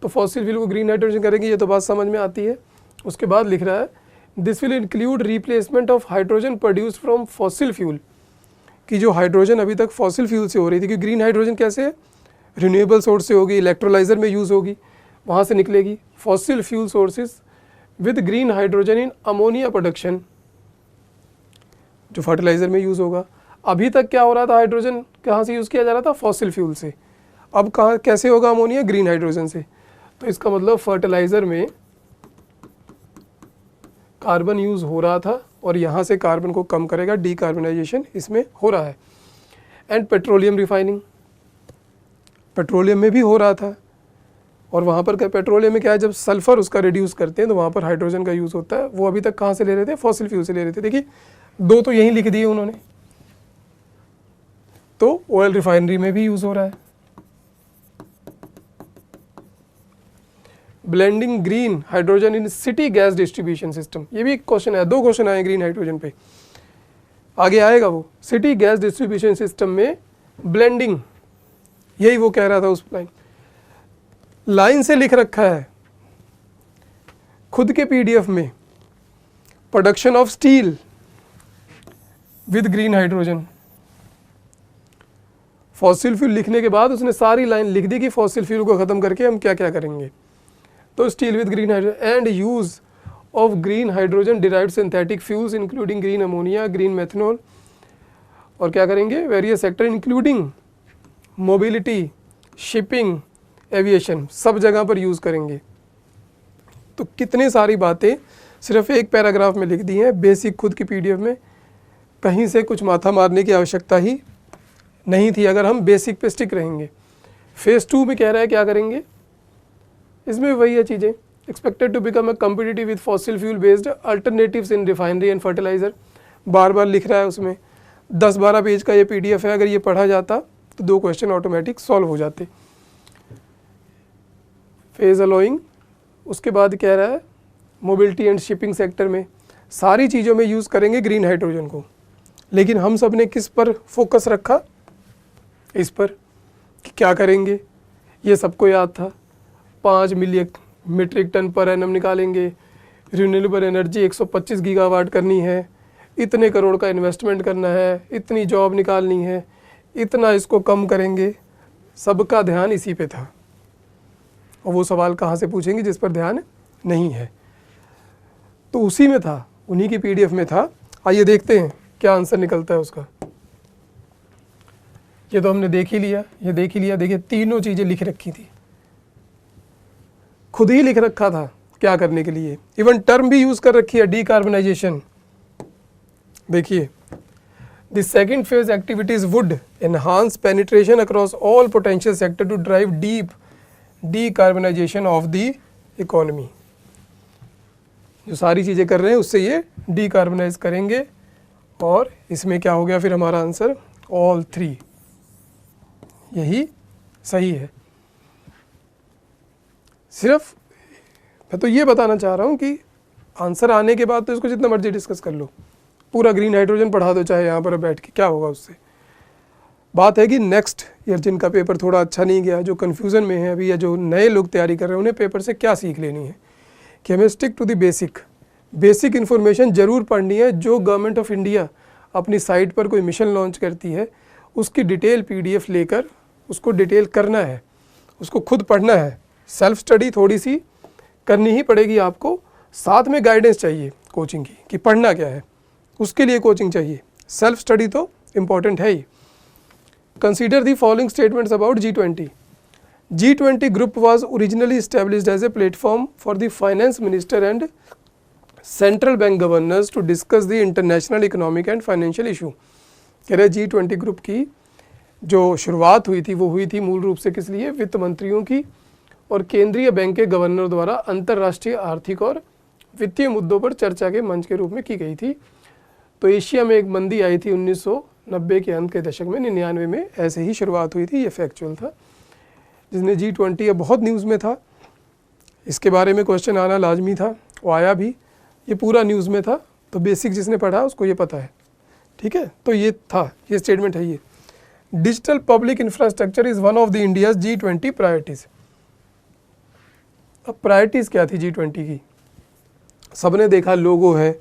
तो फॉसिल फ्यूल को ग्रीन हाइड्रोजन करेंगे, ये तो बात समझ में आती है। उसके बाद लिख रहा है this will include replacement of hydrogen produced from fossil fuel, कि जो हाइड्रोजन अभी तक फॉसिल फ्यूल से हो रही थी, कि ग्रीन हाइड्रोजन कैसे है, रिन्यूएबल सोर्स से होगी, इलेक्ट्रोलाइजर में यूज़ होगी, वहाँ से निकलेगी। Fossil fuel sources with green hydrogen in ammonia production, जो फर्टिलाइज़र में यूज़ होगा। अभी तक क्या हो रहा था, हाइड्रोजन कहाँ से यूज़ किया जा रहा था, फॉसिल फ्यूल से। अब कहाँ कैसे होगा अमोनिया, ग्रीन हाइड्रोजन से। तो इसका मतलब फर्टिलाइज़र में कार्बन यूज़ हो रहा था और यहाँ से कार्बन को कम करेगा, डीकार्बनाइजेशन इसमें हो रहा है। एंड पेट्रोलियम रिफाइनिंग, पेट्रोलियम में भी हो रहा था। और वहाँ पर पेट्रोलियम में क्या है, जब सल्फर उसका रिड्यूस करते हैं तो वहाँ पर हाइड्रोजन का यूज़ होता है। वो अभी तक कहाँ से ले रहे थे, फॉसिल फ्यूल से ले रहे थे। देखिए दो तो यहीं लिख दिए उन्होंने। तो ऑयल रिफाइनरी में भी यूज़ हो रहा है। Blending green hydrogen in city gas distribution system, ये भी एक क्वेश्चन है, 2 क्वेश्चन आए ग्रीन हाइड्रोजन पे, आगे आएगा वो। सिटी गैस डिस्ट्रीब्यूशन सिस्टम में ब्लेंडिंग, यही वो कह रहा था उस लाइन से लिख रखा है खुद के पीडीएफ में, production of steel with green hydrogen. Fossil fuel लिखने के बाद उसने सारी लाइन लिख दी कि फॉसिल फ्यूल को ख़त्म करके हम क्या क्या करेंगे। तो steel with green hydrogen and use of green hydrogen derived synthetic fuels including green ammonia, green methanol, और क्या करेंगे, various sector including mobility, shipping, aviation, सब जगह पर यूज़ करेंगे। तो कितनी सारी बातें सिर्फ एक पैराग्राफ में लिख दी हैं, बेसिक खुद की पीडीएफ में। कहीं से कुछ माथा मारने की आवश्यकता ही नहीं थी अगर हम बेसिक पे स्टिक रहेंगे। फेज़ 2 में कह रहा है क्या करेंगे, इसमें वही है चीज़ें। Expected to become a competitive with fossil fuel based alternatives in refinery and fertiliser, बार बार लिख रहा है उसमें। 10-12 पेज का ये पीडीएफ है, अगर ये पढ़ा जाता तो 2 क्वेश्चन ऑटोमेटिक सॉल्व हो जाते। फेज अलोइंग, उसके बाद कह रहा है मोबिलिटी एंड शिपिंग सेक्टर में सारी चीज़ों में यूज़ करेंगे ग्रीन हाइड्रोजन को। लेकिन हम सब ने किस पर फोकस रखा, इस पर कि क्या करेंगे, ये सबको याद था। 5 million metric ton per annum निकालेंगे, रिन्यूएबल एनर्जी 125 गीगावाट करनी है, इतने करोड़ का इन्वेस्टमेंट करना है, इतनी जॉब निकालनी है, इतना इसको कम करेंगे। सबका ध्यान इसी पे था। और वो सवाल कहाँ से पूछेंगे जिस पर ध्यान नहीं है, तो उसी में था, उन्हीं की पीडीएफ में था। आइए देखते हैं क्या आंसर निकलता है उसका। ये तो हमने देख ही लिया, ये देख ही लिया। देखिए तीनों चीज़ें लिख रखी थी, खुद ही लिख रखा था क्या करने के लिए। इवन टर्म भी यूज़ कर रखी है, डीकार्बनाइजेशन। देखिए, the second phase activities would enhance penetration across all potential sector to drive deep decarbonisation of the economy. जो सारी चीज़ें कर रहे हैं उससे ये डीकार्बनाइज करेंगे। और इसमें क्या हो गया फिर हमारा आंसर, ऑल 3, यही सही है। सिर्फ मैं तो ये बताना चाह रहा हूँ कि आंसर आने के बाद तो इसको जितना मर्जी डिस्कस कर लो, पूरा ग्रीन हाइड्रोजन पढ़ा दो चाहे यहाँ पर बैठ के, क्या होगा उससे। बात है कि नेक्स्ट ईयर जिनका पेपर थोड़ा अच्छा नहीं गया, जो कन्फ्यूज़न में है अभी, या जो नए लोग तैयारी कर रहे हैं, उन्हें पेपर से क्या सीख लेनी है कि हमें stick to the basic information ज़रूर पढ़नी है। जो गवर्नमेंट ऑफ इंडिया अपनी साइट पर कोई मिशन लॉन्च करती है उसकी डिटेल पीडीएफ लेकर उसको डिटेल करना है, उसको खुद पढ़ना है। सेल्फ स्टडी थोड़ी सी करनी ही पड़ेगी आपको, साथ में गाइडेंस चाहिए कोचिंग की कि पढ़ना क्या है, उसके लिए कोचिंग चाहिए। सेल्फ स्टडी तो इम्पॉर्टेंट है ही। Consider the following statements about G20. G20 group was originally established as a platform for the finance minister and central bank governors to discuss the international economic and financial issue. कह रहे G20 ग्रुप की जो शुरुआत हुई थी वो हुई थी मूल रूप से किस लिए, वित्त मंत्रियों की और केंद्रीय बैंक के गवर्नर द्वारा अंतर्राष्ट्रीय आर्थिक और वित्तीय मुद्दों पर चर्चा के मंच के रूप में की गई थी। तो एशिया में एक मंदी आई थी 1990 के अंत के दशक में, 99 में ऐसे ही शुरुआत हुई थी, ये फैक्चुअल था, जिसने G20 बहुत न्यूज़ में था, इसके बारे में क्वेश्चन आना लाजमी था, वो आया भी, ये पूरा न्यूज़ में था। तो बेसिक जिसने पढ़ा उसको ये पता है, ठीक है। तो ये था, ये स्टेटमेंट है। ये digital public infrastructure is one of the India's G20 priorities. अब प्रायोरिटीज़ क्या थी G20 की, सबने देखा लोगो है,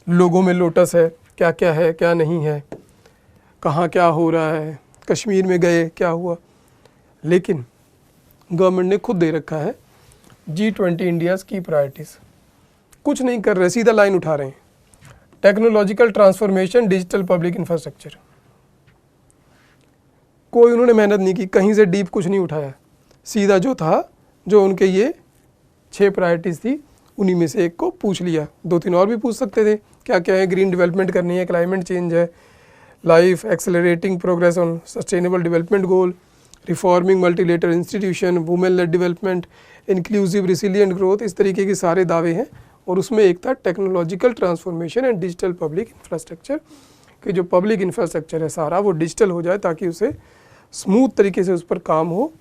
लोगो में लोटस है, क्या क्या है क्या नहीं है, कहाँ क्या हो रहा है, कश्मीर में गए क्या हुआ। लेकिन गवर्नमेंट ने खुद दे रखा है G20 इंडियाज़ की प्रायोरिटीज़। कुछ नहीं कर रहे, सीधा लाइन उठा रहे हैं, technological transformation, digital public infrastructure. कोई उन्होंने मेहनत नहीं की, कहीं से डीप कुछ नहीं उठाया, सीधा जो था, जो उनके ये 6 प्रायोरिटीज़ थी उन्हीं में से एक को पूछ लिया। 2-3 और भी पूछ सकते थे, क्या क्या है, ग्रीन डेवलपमेंट करनी है, क्लाइमेट चेंज है, life accelerating progress on sustainable development goal, reforming multilateral institution, women lead development, inclusive resilient growth, इस तरीके के सारे दावे हैं। और उसमें एक था technological transformation and digital public infrastructure, कि जो पब्लिक इंफ्रास्ट्रक्चर है सारा वो डिजिटल हो जाए ताकि उसे स्मूथ तरीके से उस पर काम हो,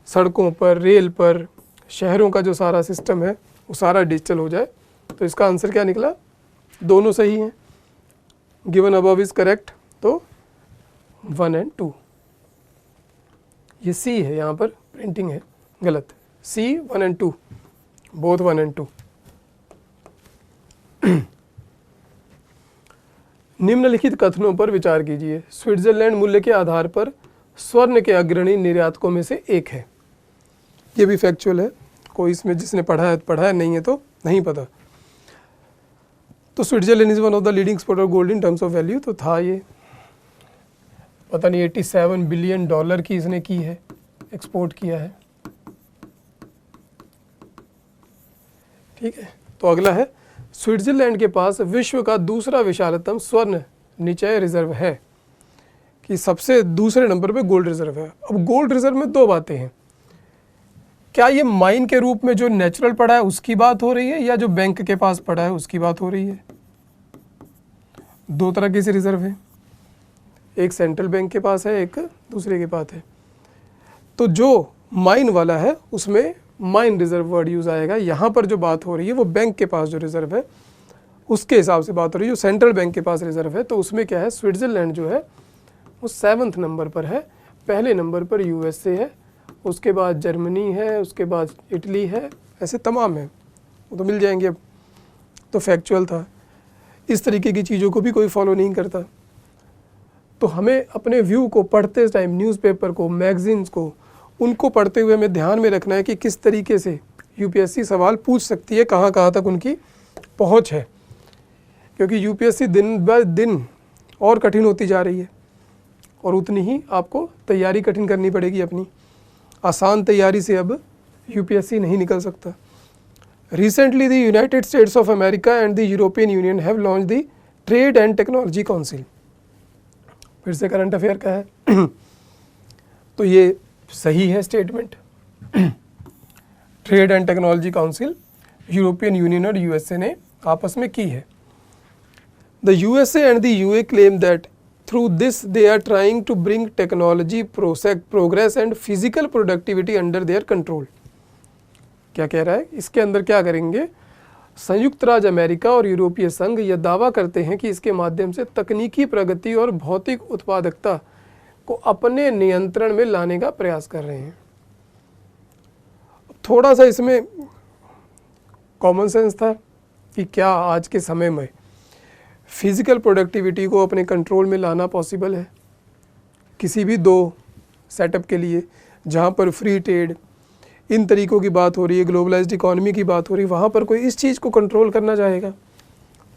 सड़कों पर, रेल पर, शहरों का जो सारा सिस्टम है वो सारा डिजिटल हो जाए। तो इसका आंसर क्या निकला, दोनों सही हैं। गिवन अबव इज करेक्ट, तो 1 और 2। ये सी है, यहाँ पर प्रिंटिंग है गलत, सी 1 और 2, बोथ 1 और 2। निम्नलिखित कथनों पर विचार कीजिए। स्विट्जरलैंड मूल्य के आधार पर स्वर्ण के अग्रणी निर्यातकों में से एक है। ये भी फैक्चुअल है, कोई इसमें जिसने पढ़ा है, नहीं है तो नहीं पता। तो Switzerland is one of the leading exporter of gold in terms of value, तो था ये, पता नहीं 87 बिलियन डॉलर की इसने की है, एक्सपोर्ट किया है। ठीक है, तो अगला है, स्विट्जरलैंड के पास विश्व का दूसरा विशालतम स्वर्ण निचय रिजर्व है, कि सबसे दूसरे नंबर पे गोल्ड रिजर्व है। अब गोल्ड रिजर्व में 2 बातें हैं, क्या ये माइन के रूप में जो नेचुरल पड़ा है उसकी बात हो रही है, या जो बैंक के पास पड़ा है उसकी बात हो रही है। 2 तरह के से रिजर्व है, एक सेंट्रल बैंक के पास है, एक दूसरे के पास है। तो जो माइन वाला है उसमें माइन रिजर्व वर्ड यूज आएगा। यहाँ पर जो बात हो रही है वो बैंक के पास जो रिजर्व है उसके हिसाब से बात हो रही है, जो सेंट्रल बैंक के पास रिजर्व है। तो उसमें क्या है, स्विट्जरलैंड जो है वो 7वें नंबर पर है, पहले नंबर पर यूएसए है, उसके बाद जर्मनी है, उसके बाद इटली है, ऐसे तमाम है, वो तो मिल जाएंगे। अब तो फैक्चुअल था, इस तरीके की चीज़ों को भी कोई फॉलो नहीं करता। तो हमें अपने व्यू को पढ़ते टाइम, न्यूज़पेपर को, मैगजीन्स को, उनको पढ़ते हुए हमें ध्यान में रखना है कि किस तरीके से यूपीएससी सवाल पूछ सकती है, कहाँ कहाँ तक उनकी पहुँच है, क्योंकि यूपीएससी दिन ब दिन और कठिन होती जा रही है और उतनी ही आपको तैयारी कठिन करनी पड़ेगी अपनी। आसान तैयारी से अब यूपीएससी नहीं निकल सकता। Recently the United states of America and the European union have launch the trade and technology council, फिर से करंट अफेयर का है। तो ये सही है statement. Trade and technology council European Union और यूएसए ने आपस में की है। The USA and the EU claim that through this they are trying to bring technology progress and physical productivity under their control। क्या कह रहा है, इसके अंदर क्या करेंगे, संयुक्त राज्य अमेरिका और यूरोपीय संघ यह दावा करते हैं कि इसके माध्यम से तकनीकी प्रगति और भौतिक उत्पादकता को अपने नियंत्रण में लाने का प्रयास कर रहे हैं। थोड़ा सा इसमें कॉमन सेंस था कि क्या आज के समय में फिज़िकल प्रोडक्टिविटी को अपने कंट्रोल में लाना पॉसिबल है किसी भी 2 सेटअप के लिए, जहाँ पर फ्री ट्रेड, इन तरीक़ों की बात हो रही है, ग्लोबलाइज्ड इकोनॉमी की बात हो रही है, वहाँ पर कोई इस चीज़ को कंट्रोल करना चाहेगा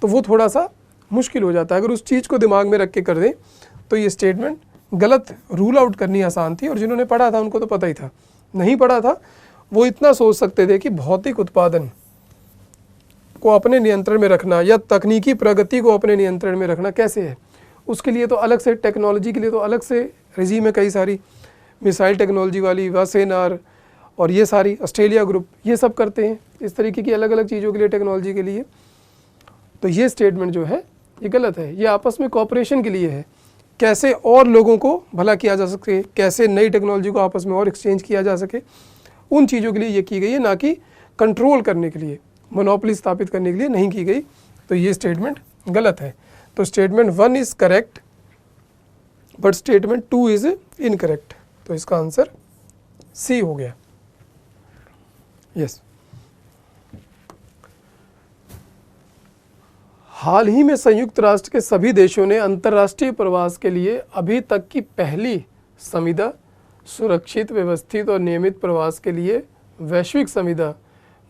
तो वो थोड़ा सा मुश्किल हो जाता है। अगर उस चीज़ को दिमाग में रख के कर दें तो ये स्टेटमेंट गलत रूल आउट करनी आसान थी, और जिन्होंने पढ़ा था उनको तो पता ही था, नहीं पढ़ा था वो इतना सोच सकते थे कि भौतिक उत्पादन को अपने नियंत्रण में रखना या तकनीकी प्रगति को अपने नियंत्रण में रखना कैसे है। उसके लिए तो अलग से, टेक्नोलॉजी के लिए तो अलग से रेजीम है, कई सारी मिसाइल टेक्नोलॉजी वाली, वासेनार और ये सारी, ऑस्ट्रेलिया ग्रुप, ये सब करते हैं इस तरीके की अलग अलग चीज़ों के लिए, टेक्नोलॉजी के लिए। तो ये स्टेटमेंट जो है ये गलत है। ये आपस में कॉपरेशन के लिए है, कैसे और लोगों को भला किया जा सके, कैसे नई टेक्नोलॉजी को आपस में और एक्सचेंज किया जा सके, उन चीज़ों के लिए ये की गई है, ना कि कंट्रोल करने के लिए, मोनोपोली स्थापित करने के लिए नहीं की गई। तो ये स्टेटमेंट गलत है। तो statement 1 is correct but statement 2 is incorrect. तो इसका आंसर सी हो गया। यस। हाल ही में संयुक्त राष्ट्र के सभी देशों ने अंतर्राष्ट्रीय प्रवास के लिए अभी तक की पहली संविदा, सुरक्षित, व्यवस्थित और नियमित प्रवास के लिए वैश्विक संविदा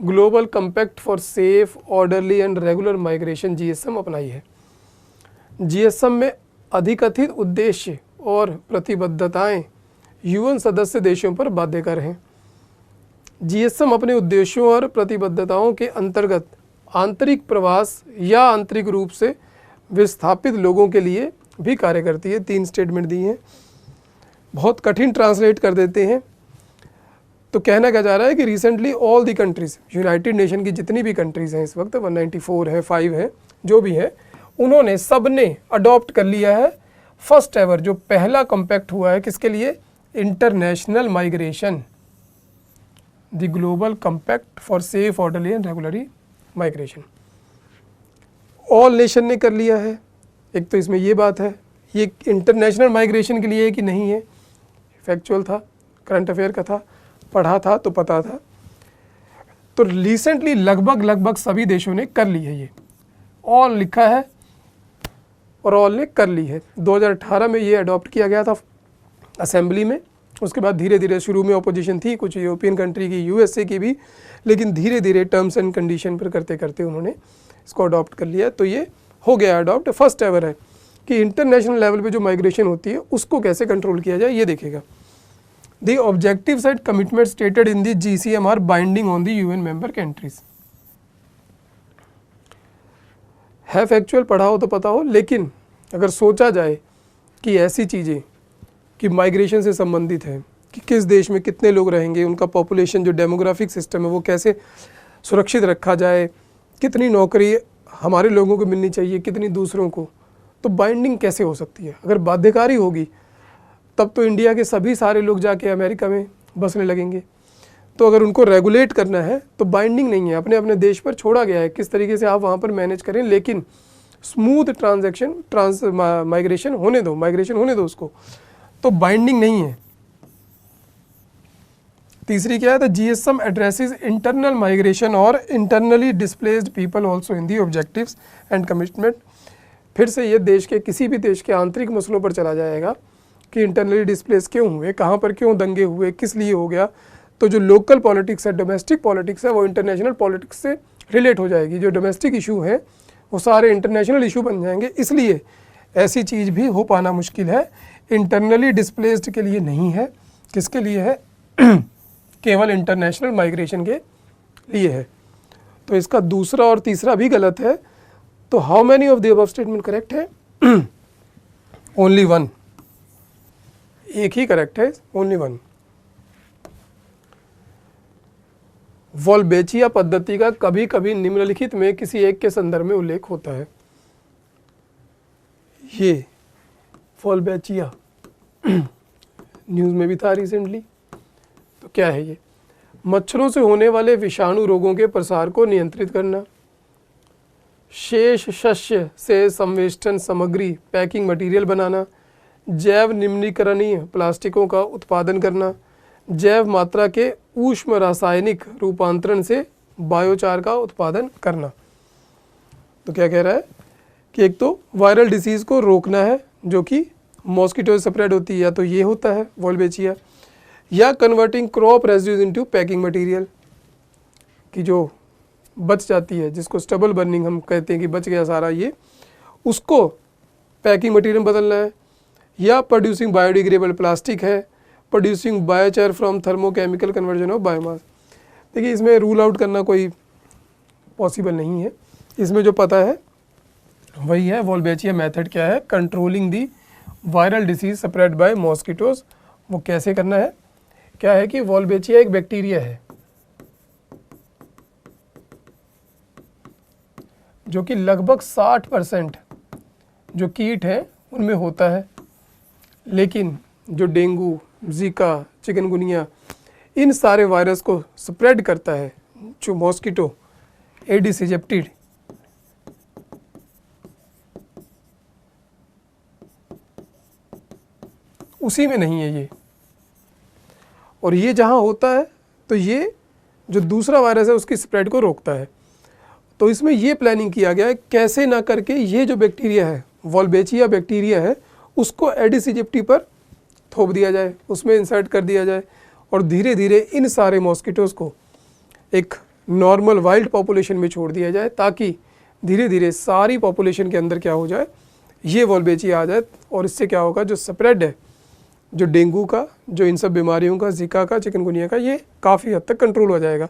global compact for safe, orderly and regular migration GSM अपनाई है। GSM में अधिकथित उद्देश्य और प्रतिबद्धताएं यूएन सदस्य देशों पर बाध्यकर हैं। जीएसएम अपने उद्देश्यों और प्रतिबद्धताओं के अंतर्गत आंतरिक प्रवास या आंतरिक रूप से विस्थापित लोगों के लिए भी कार्य करती है। 3 स्टेटमेंट दी हैं, बहुत कठिन ट्रांसलेट कर देते हैं। तो कहना क्या जा रहा है कि recently all the countries, United nation की जितनी भी कंट्रीज़ हैं इस वक्त 194 है, 5 है, जो भी है, उन्होंने सब ने अडॉप्ट कर लिया है फर्स्ट एवर जो पहला कॉम्पैक्ट हुआ है किसके लिए, international migration, the global compact for safe orderly and regularly migration. All nation ने कर लिया है। एक तो इसमें ये बात है, ये इंटरनेशनल माइग्रेशन के लिए है कि नहीं है, फैक्चुअल था, करंट अफेयर का था, पढ़ा था तो पता था। तो रिसेंटली लगभग सभी देशों ने कर ली है, ये ऑल लिखा है और ऑल ने कर ली है। 2018 में ये अडॉप्ट किया गया था असेंबली में, उसके बाद धीरे धीरे, शुरू में अपोजिशन थी कुछ यूरोपियन कंट्री की, यूएसए की भी, लेकिन धीरे धीरे टर्म्स एंड कंडीशन पर करते करते उन्होंने इसको अडॉप्ट कर लिया। तो ये हो गया अडॉप्ट, फर्स्ट एवर है कि इंटरनेशनल लेवल पे जो माइग्रेशन होती है उसको कैसे कंट्रोल किया जाए, ये देखेगा। The objectives and commitment stated in the GCM are binding on the UN member countries. है फैक्चुअल, पढ़ा हो तो पता हो, लेकिन अगर सोचा जाए कि ऐसी चीज़ें कि माइग्रेशन से संबंधित है कि किस देश में कितने लोग रहेंगे, उनका पॉपुलेशन जो डेमोग्राफिक सिस्टम है वो कैसे सुरक्षित रखा जाए, कितनी नौकरी हमारे लोगों को मिलनी चाहिए, कितनी दूसरों को, तो बाइंडिंग कैसे हो सकती है। अगर बाध्यकारी होगी तब तो इंडिया के सभी सारे लोग जाके अमेरिका में बसने लगेंगे। तो अगर उनको रेगुलेट करना है तो बाइंडिंग नहीं है, अपने अपने देश पर छोड़ा गया है किस तरीके से आप वहाँ पर मैनेज करें, लेकिन स्मूथ माइग्रेशन होने दो उसको, तो बाइंडिंग नहीं है। तीसरी क्या है, the GSM addresses internal migration और internally displaced people also in the objectives and commitment. फिर से ये देश के किसी भी देश के आंतरिक मसलों पर चला जाएगा कि इंटरनली डिस्प्लेस क्यों हुए, कहाँ पर क्यों दंगे हुए, किस लिए हो गया। तो जो लोकल पॉलिटिक्स है, डोमेस्टिक पॉलिटिक्स है, वो इंटरनेशनल पॉलिटिक्स से रिलेट हो जाएगी। जो डोमेस्टिक इशू हैं वो सारे इंटरनेशनल इशू बन जाएंगे। इसलिए ऐसी चीज़ भी हो पाना मुश्किल है। इंटरनली डिस्प्लेस्ड के लिए नहीं है, किसके लिए है, केवल इंटरनेशनल माइग्रेशन के लिए है। तो इसका दूसरा और तीसरा भी गलत है। तो how many of the above statement correct है? ओनली 1, एक ही करेक्ट है, ओनली 1। वॉल्बेचिया पद्धति का कभी कभी निम्नलिखित में किसी एक के संदर्भ में उल्लेख होता है। ये वॉल्बेचिया न्यूज़ में भी था रिसेंटली। तो क्या है ये? मच्छरों से होने वाले विषाणु रोगों के प्रसार को नियंत्रित करना, शेष शस्य से संवेष्टन सामग्री पैकिंग मटेरियल बनाना, जैव निम्नीकरणीय प्लास्टिकों का उत्पादन करना, जैव मात्रा के ऊष्म रासायनिक रूपांतरण से बायोचार का उत्पादन करना। तो क्या कह रहा है कि एक तो वायरल डिसीज़ को रोकना है जो कि मॉस्किटो से स्प्रेड होती है, या तो ये होता है वॉल्बेचिया, या converting crop residues into packing material, कि जो बच जाती है, जिसको स्टबल बर्निंग हम कहते हैं कि बच गया सारा ये, उसको पैकिंग मटेरियल बदलना है। या प्रोड्यूसिंग बायोडिग्रेडेबल प्लास्टिक है, producing biochar from thermochemical conversion of biomass. देखिए इसमें रूल आउट करना कोई पॉसिबल नहीं है। इसमें जो पता है वही है। वॉल्बेचिया मेथड क्या है? Controlling the viral disease spread by mosquitoes. वो कैसे करना है? क्या है कि वॉल्बेचिया एक बैक्टीरिया है जो कि लगभग 60% जो कीट है उनमें होता है, लेकिन जो डेंगू, जीका, चिकनगुनिया, इन सारे वायरस को स्प्रेड करता है जो मॉस्किटो एडिस एजिप्टी, उसी में नहीं है ये। और ये जहाँ होता है तो ये जो दूसरा वायरस है उसकी स्प्रेड को रोकता है। तो इसमें ये प्लानिंग किया गया है कैसे ना करके ये जो बैक्टीरिया है, वॉल्बेचिया बैक्टीरिया है, उसको एडिस इजिप्टी पर थोप दिया जाए, उसमें इंसर्ट कर दिया जाए, और धीरे धीरे इन सारे मॉस्किटोज़ को एक नॉर्मल वाइल्ड पॉपुलेशन में छोड़ दिया जाए, ताकि धीरे धीरे सारी पॉपुलेशन के अंदर क्या हो जाए, ये वॉल्बेचिया आ जाए, और इससे क्या होगा, जो स्प्रेड है जो डेंगू का, जो इन सब बीमारियों का, जीका का, चिकनगुनिया का, ये काफ़ी हद तक कंट्रोल हो जाएगा।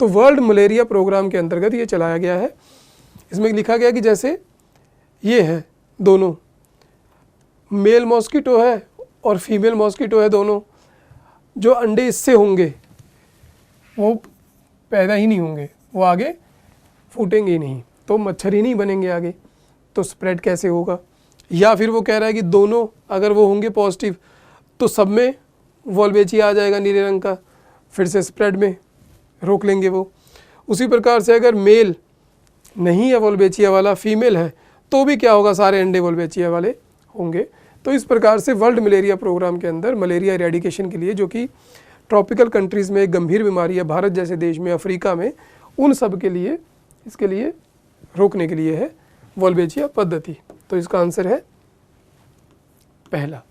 तो वर्ल्ड मलेरिया प्रोग्राम के अंतर्गत ये चलाया गया है। इसमें लिखा गया कि जैसे ये है दोनों, मेल मॉस्किटो है और फीमेल मॉस्किटो है, दोनों जो अंडे इससे होंगे वो पैदा ही नहीं होंगे, वो आगे फूटेंगे ही नहीं, तो मच्छर ही नहीं बनेंगे आगे, तो स्प्रेड कैसे होगा। या फिर वो कह रहा है कि दोनों अगर वो होंगे पॉजिटिव तो सब में वॉल्बेचिया आ जाएगा नीले रंग का, फिर से स्प्रेड में रोक लेंगे वो। उसी प्रकार से अगर मेल नहीं है वॉल्बेचिया वाला, फीमेल है, तो भी क्या होगा, सारे अंडे वॉल्बेचिया वाले होंगे। तो इस प्रकार से वर्ल्ड मलेरिया प्रोग्राम के अंदर मलेरिया इरेडिकेशन के लिए, जो कि ट्रॉपिकल कंट्रीज़ में एक गंभीर बीमारी है, भारत जैसे देश में, अफ्रीका में, उन सब के लिए, इसके लिए रोकने के लिए है वॉल्बेचिया पद्धति। तो इसका आंसर है पहला।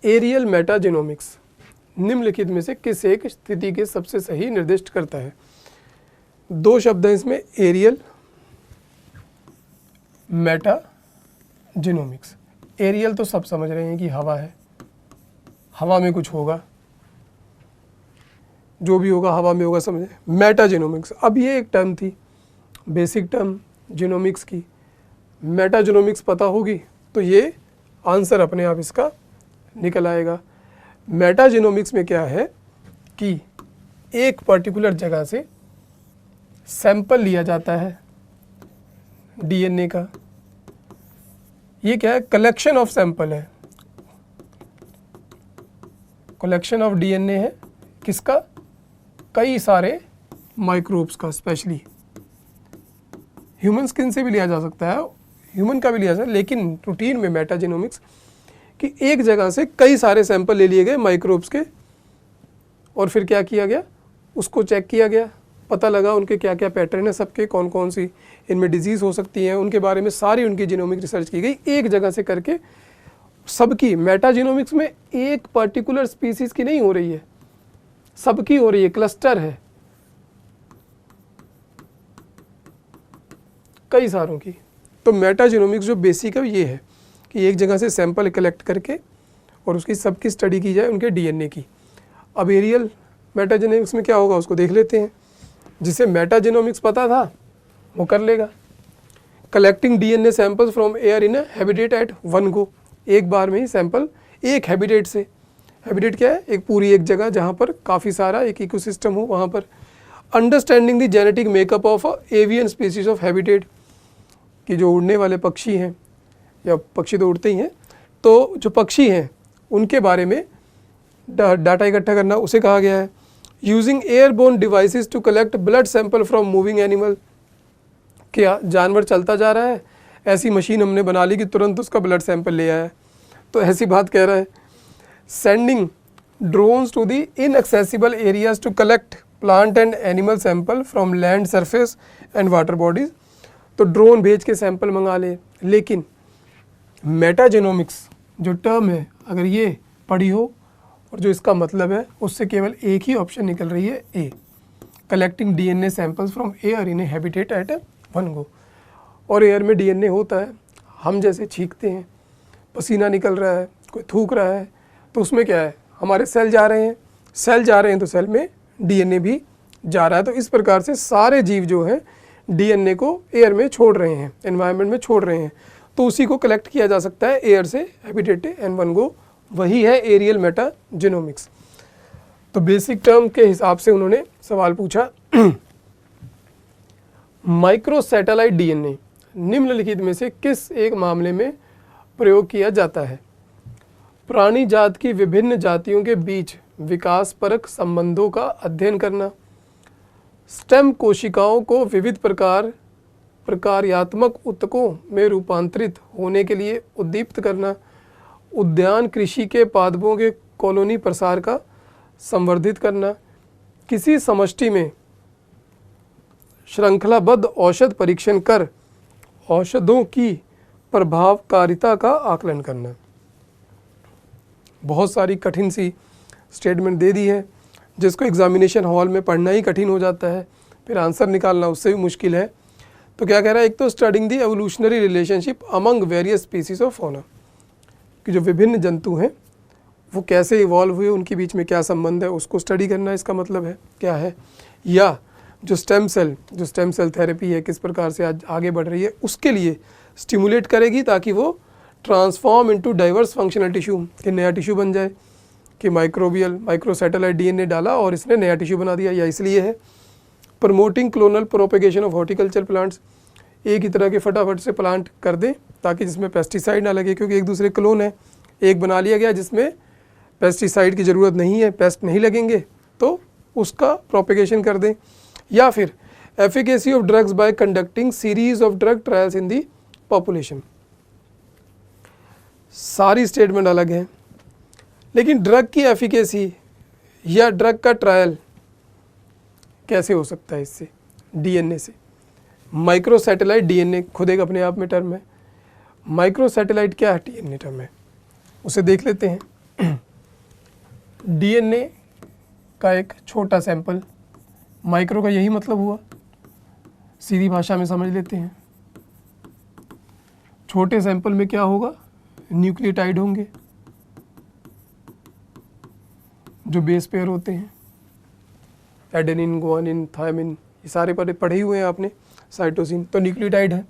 एरियल मेटाजेनोमिक्स निम्नलिखित में से किस एक स्थिति के सबसे सही निर्दिष्ट करता है। दो शब्द हैं इसमें, एरियल, मेटाजेनोमिक्स। एरियल तो सब समझ रहे हैं कि हवा है, हवा में कुछ होगा, जो भी होगा हवा में होगा, समझे। मेटाजेनोमिक्स, अब ये एक टर्म थी, बेसिक टर्म जीनोमिक्स की, मेटाजेनोमिक्स पता होगी तो ये आंसर अपने आप इसका निकल आएगा। मेटाजेनोमिक्स में क्या है कि एक पर्टिकुलर जगह से सैंपल लिया जाता है डीएनए का। ये क्या है, कलेक्शन ऑफ सैंपल है, कलेक्शन ऑफ डीएनए है, किसका, कई सारे माइक्रोब्स का, स्पेशली ह्यूमन स्किन से भी लिया जा सकता है, ह्यूमन का भी लिया जा सकता है, लेकिन रूटीन में मेटाजेनोमिक्स कि एक जगह से कई सारे सैंपल ले लिए गए माइक्रोब्स के, और फिर क्या किया गया, उसको चेक किया गया, पता लगा उनके क्या क्या पैटर्न है, सबके कौन कौन सी इनमें डिजीज़ हो सकती हैं, उनके बारे में सारी उनकी जीनोमिक रिसर्च की गई एक जगह से करके सबकी। मेटाजीनोमिक्स में एक पर्टिकुलर स्पीसीज़ की नहीं हो रही है, सबकी हो रही है, क्लस्टर है कई सारों की। तो मेटाजीनोमिक्स जो बेसिक है ये है कि एक जगह से सैंपल कलेक्ट करके और उसकी सबकी स्टडी की जाए, उनके डीएनए की। अब एरियल मेटाजीनोमिक्स में क्या होगा उसको देख लेते हैं। जिसे मेटाजीनोमिक्स पता था वो कर लेगा। Collecting DNA samples from air in habitat at one go, एक बार में ही सैंपल एक हैबिटेट से, हैबिटेट क्या है, एक पूरी एक जगह जहाँ पर काफ़ी सारा एक इकोसिस्टम हो वहाँ पर। Understanding the genetic makeup of avian species of habitat, कि जो उड़ने वाले पक्षी हैं, या पक्षी तो उड़ते ही हैं, तो जो पक्षी हैं उनके बारे में डाटा इकट्ठा करना उसे कहा गया है। Using airborne devices to collect blood sample from moving animal, क्या जानवर चलता जा रहा है, ऐसी मशीन हमने बना ली कि तुरंत उसका ब्लड सैंपल ले आया, तो ऐसी बात कह रहा है। Sending drones to the inaccessible areas to collect plant and animal sample from land surface and water bodies, तो ड्रोन भेज के सैंपल मंगा ले। लेकिन मेटाजेनोमिक्स जो टर्म है, अगर ये पढ़ी हो और जो इसका मतलब है, उससे केवल एक ही ऑप्शन निकल रही है, a, collecting DNA samples from air in a habitat at one go. और एयर में डीएनए होता है, हम जैसे छींकते हैं, पसीना निकल रहा है, कोई थूक रहा है, तो उसमें क्या है, हमारे सेल जा रहे हैं, सेल जा रहे हैं तो सेल में डीएनए भी जा रहा है। तो इस प्रकार से सारे जीव जो हैं डीएनए को एयर में छोड़ रहे हैं, एनवायरनमेंट में छोड़ रहे हैं, तो उसी को कलेक्ट किया जा सकता है एयर से, हैबिटेट एंड वन गो, वही है एरियल मेटाजेनोमिक्स। तो बेसिक टर्म के हिसाब से उन्होंने सवाल पूछा, माइक्रो सैटेलाइट डीएनए निम्नलिखित में से किस एक मामले में प्रयोग किया जाता है। प्राणी जात की विभिन्न जातियों के बीच विकास परक संबंधों का अध्ययन करना, स्टेम कोशिकाओं को विविध प्रकार्यात्मक ऊतकों में रूपांतरित होने के लिए उद्दीप्त करना, उद्यान कृषि के पादपों के कॉलोनी प्रसार का संवर्धित करना, किसी समष्टि में श्रृंखलाबद्ध औषध परीक्षण कर औषधों की प्रभावकारिता का आकलन करना। बहुत सारी कठिन सी स्टेटमेंट दे दी है, जिसको एग्जामिनेशन हॉल में पढ़ना ही कठिन हो जाता है, फिर आंसर निकालना उससे भी मुश्किल है। तो क्या कह रहा है, एक तो studying the evolutionary relationship among various species of fauna, कि जो विभिन्न जंतु हैं वो कैसे इवॉल्व हुए, उनके बीच में क्या संबंध है, उसको स्टडी करना इसका मतलब है क्या है। या जो स्टेम सेल थेरेपी है किस प्रकार से आज आगे बढ़ रही है, उसके लिए स्टिमुलेट करेगी ताकि वो transform into diverse functional tissue, कि नया टिश्यू बन जाए, कि माइक्रोसैटेलाइट डीएनए डाला और इसने नया टिश्यू बना दिया, या इसलिए है। Promoting clonal propagation of horticulture plants, एक ही तरह के फटाफट से प्लांट कर दें ताकि जिसमें पेस्टिसाइड ना लगे, क्योंकि एक दूसरे क्लोन है, एक बना लिया गया जिसमें पेस्टिसाइड की ज़रूरत नहीं है, पेस्ट नहीं लगेंगे, तो उसका प्रोपेगेशन कर दें। या फिर efficacy of drugs bye conducting series of drug trials in the population. सारी स्टेटमेंट अलग हैं, लेकिन ड्रग की एफिकेसी या ड्रग का ट्रायल कैसे हो सकता है इससे, डीएनए से। माइक्रोसैटेलाइट डीएनए खुद एक अपने आप में टर्म है। माइक्रोसैटेलाइट क्या है, डीएनए टर्म है, उसे देख लेते हैं। डीएनए का एक छोटा सैंपल, माइक्रो का यही मतलब हुआ, सीधी भाषा में समझ लेते हैं। छोटे सैंपल में क्या होगा, न्यूक्लियोटाइड होंगे जो बेस पेयर होते हैं, एडेनिन, गुआनिन, थायमिन, ये सारे पढ़े हुए हैं आपने, साइटोसिन, तो न्यूक्लियोटाइड है।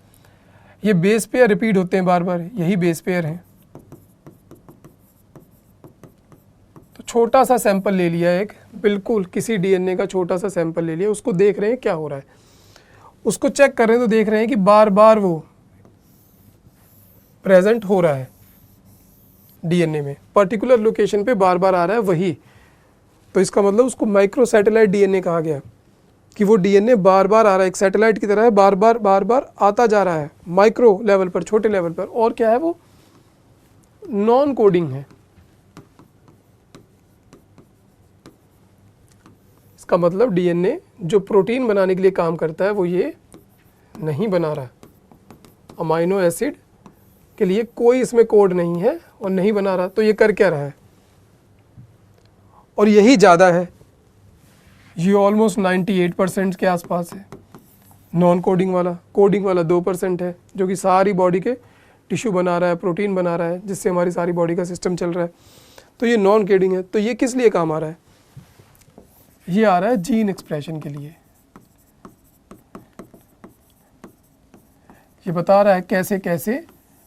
ये बेस पेयर रिपीट होते हैं बार बार, यही बेस पेयर हैं। तो छोटा सा सैंपल ले लिया, एक बिल्कुल किसी डीएनए का छोटा सा सैंपल ले लिया, उसको देख रहे हैं क्या हो रहा है, उसको चेक कर रहे हैं, तो देख रहे हैं कि बार बार वो प्रेजेंट हो रहा है डीएनए में, पर्टिकुलर लोकेशन पे बार बार आ रहा है वही। तो इसका मतलब उसको माइक्रोसैटेलाइट डीएनए कहा गया, कि वो डीएनए बार बार आ रहा है, एक सैटेलाइट की तरह है, बार बार आता जा रहा है, माइक्रो लेवल पर, छोटे लेवल पर। और क्या है, वो नॉन कोडिंग है। इसका मतलब डीएनए जो प्रोटीन बनाने के लिए काम करता है वो ये नहीं बना रहा, अमाइनो एसिड के लिए कोई इसमें कोड नहीं है और नहीं बना रहा, तो ये कर क्या रहा है, और यही ज़्यादा है, ये ऑलमोस्ट 98% के आसपास है नॉन कोडिंग वाला। कोडिंग वाला 2% है, जो कि सारी बॉडी के टिश्यू बना रहा है, प्रोटीन बना रहा है, जिससे हमारी सारी बॉडी का सिस्टम चल रहा है। तो ये नॉन कोडिंग है। तो ये किस लिए काम आ रहा है, ये आ रहा है जीन एक्सप्रेशन के लिए। ये बता रहा है कैसे कैसे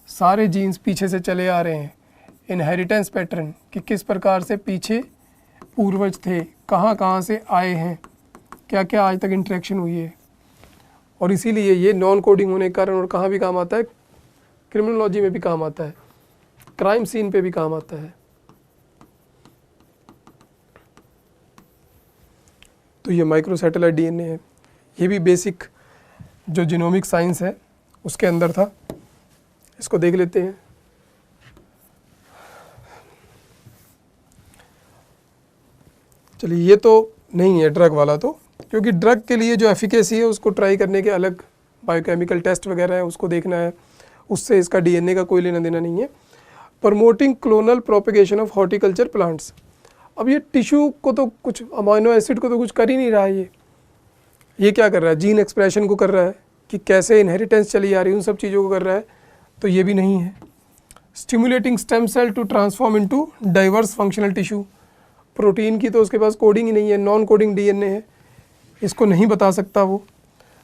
सारे जीन्स पीछे से चले आ रहे हैं, इनहेरिटेंस पैटर्न, कि किस प्रकार से पीछे पूर्वज थे, कहाँ कहाँ से आए हैं, क्या क्या आज तक इंटरेक्शन हुई है। और इसीलिए ये नॉन कोडिंग होने के कारण और कहाँ भी काम आता है, क्रिमिनोलॉजी में भी काम आता है, क्राइम सीन पे भी काम आता है। तो ये माइक्रोसैटेलाइट डीएनए है, ये भी बेसिक जो जीनोमिक साइंस है उसके अंदर था। इसको देख लेते हैं। चलिए, ये तो नहीं है ड्रग वाला, तो क्योंकि ड्रग के लिए जो एफिकेसी है उसको ट्राई करने के अलग बायोकेमिकल टेस्ट वगैरह है, उसको देखना है, उससे इसका डीएनए का कोई लेना देना नहीं है। Promoting clonal propagation of horticulture plants. अब ये टिश्यू को तो कुछ, अमाइनो एसिड को तो कुछ कर ही नहीं रहा है, ये क्या कर रहा है, जीन एक्सप्रेशन को कर रहा है, कि कैसे इनहेरिटेंस चली आ रही है उन सब चीज़ों को कर रहा है, तो ये भी नहीं है। Stimulating stem cell to transform into diverse functional tissue. Protein की तो उसके पास कोडिंग ही नहीं है, नॉन कोडिंग डीएनए है, इसको नहीं बता सकता वो।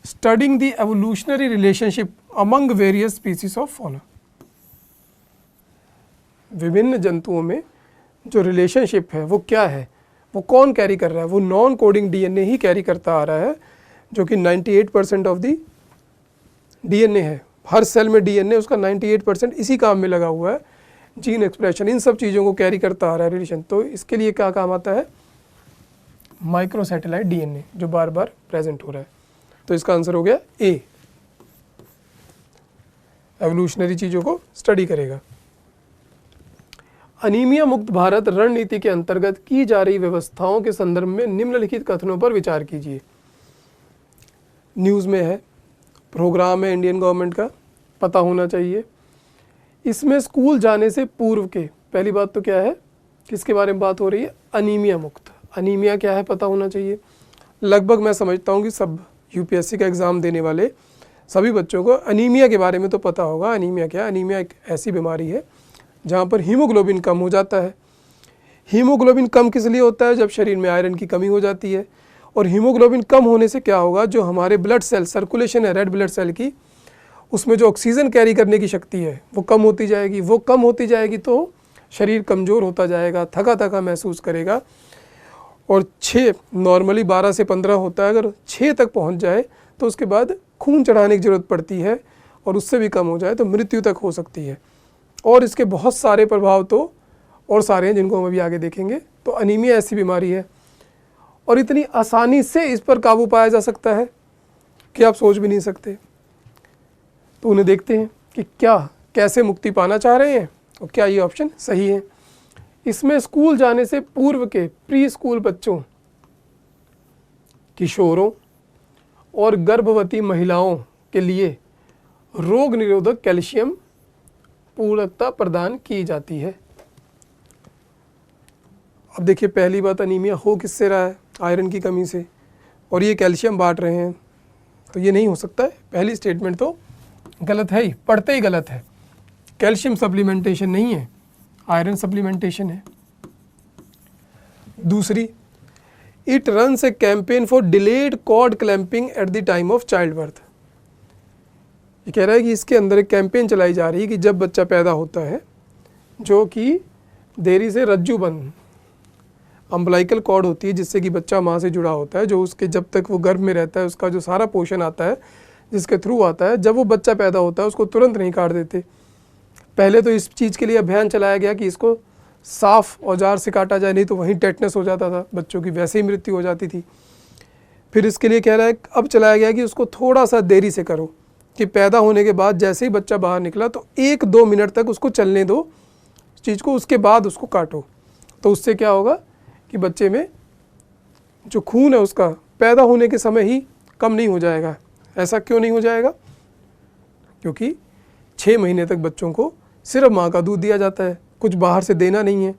Studying the evolutionary relationship among various species of fauna. विभिन्न जंतुओं में जो रिलेशनशिप है वो क्या है, वो कौन कैरी कर रहा है, वो नॉन कोडिंग डीएनए ही कैरी करता आ रहा है, जो कि 98% ऑफ दी डीएनए है। हर सेल में डीएनए उसका 98% इसी काम में लगा हुआ है, जीन एक्सप्रेशन, इन सब चीज़ों को कैरी करता आ रहा है रिलेशन। तो इसके लिए क्या काम आता है, माइक्रोसैटेलाइट डीएनए जो बार बार प्रेजेंट हो रहा है। तो इसका आंसर हो गया ए, एवोल्यूशनरी चीज़ों को स्टडी करेगा। अनीमिया मुक्त भारत रणनीति के अंतर्गत की जा रही व्यवस्थाओं के संदर्भ में निम्नलिखित कथनों पर विचार कीजिए। न्यूज़ में है, प्रोग्राम है इंडियन गवर्नमेंट का, पता होना चाहिए। इसमें स्कूल जाने से पूर्व के, पहली बात तो क्या है, किसके बारे में बात हो रही है, अनीमिया मुक्त। अनीमिया क्या है पता होना चाहिए। लगभग मैं समझता हूँ कि सब यूपीएससी का एग्ज़ाम देने वाले सभी बच्चों को अनीमिया के बारे में तो पता होगा। अनीमिया क्या है? अनीमिया एक ऐसी बीमारी है जहाँ पर हीमोग्लोबिन कम हो जाता है। हीमोग्लोबिन कम किस लिए होता है? जब शरीर में आयरन की कमी हो जाती है। और हीमोग्लोबिन कम होने से क्या होगा, जो हमारे ब्लड सेल सर्कुलेशन है रेड ब्लड सेल की, उसमें जो ऑक्सीजन कैरी करने की शक्ति है वो कम होती जाएगी। वो कम होती जाएगी तो शरीर कमज़ोर होता जाएगा, थका थका महसूस करेगा। और 6 नॉर्मली 12 से 15 होता है, अगर 6 तक पहुंच जाए तो उसके बाद खून चढ़ाने की ज़रूरत पड़ती है, और उससे भी कम हो जाए तो मृत्यु तक हो सकती है। और इसके बहुत सारे प्रभाव तो और सारे हैं जिनको हम अभी आगे देखेंगे। तो अनीमिया ऐसी बीमारी है और इतनी आसानी से इस पर काबू पाया जा सकता है कि आप सोच भी नहीं सकते। तो उन्हें देखते हैं कि क्या कैसे मुक्ति पाना चाह रहे हैं और क्या ये ऑप्शन सही है। इसमें स्कूल जाने से पूर्व के प्री स्कूल बच्चों, किशोरों और गर्भवती महिलाओं के लिए रोग निरोधक कैल्शियम पूरकता प्रदान की जाती है। अब देखिए, पहली बात, अनीमिया हो किससे रहा है? आयरन की कमी से, और ये कैल्शियम बांट रहे हैं, तो ये नहीं हो सकता है। पहली स्टेटमेंट तो गलत है ही, पढ़ते ही गलत है। कैल्शियम सप्लीमेंटेशन नहीं है, आयरन सप्लीमेंटेशन है। दूसरी, it runs a campaign for delayed cord clamping at the time of child birth. ये कह रहा है कि इसके अंदर एक कैंपेन चलाई जा रही है कि जब बच्चा पैदा होता है, जो कि देरी से रज्जू बंद अम्बलाइकल कॉर्ड होती है जिससे कि बच्चा माँ से जुड़ा होता है, जो उसके जब तक वो गर्भ में रहता है उसका जो सारा पोषण आता है जिसके थ्रू आता है, जब वो बच्चा पैदा होता है उसको तुरंत नहीं काट देते। पहले तो इस चीज़ के लिए अभियान चलाया गया कि इसको साफ औजार से काटा जाए, नहीं तो वहीं टेटनस हो जाता था, बच्चों की वैसे ही मृत्यु हो जाती थी। फिर इसके लिए कह रहा है अब चलाया गया कि उसको थोड़ा सा देरी से करो, कि पैदा होने के बाद जैसे ही बच्चा बाहर निकला तो 1-2 मिनट तक उसको चलने दो चीज़ को, उसके बाद उसको काटो। तो उससे क्या होगा कि बच्चे में जो खून है उसका पैदा होने के समय ही कम नहीं हो जाएगा। ऐसा क्यों नहीं हो जाएगा? क्योंकि 6 महीने तक बच्चों को सिर्फ माँ का दूध दिया जाता है, कुछ बाहर से देना नहीं है।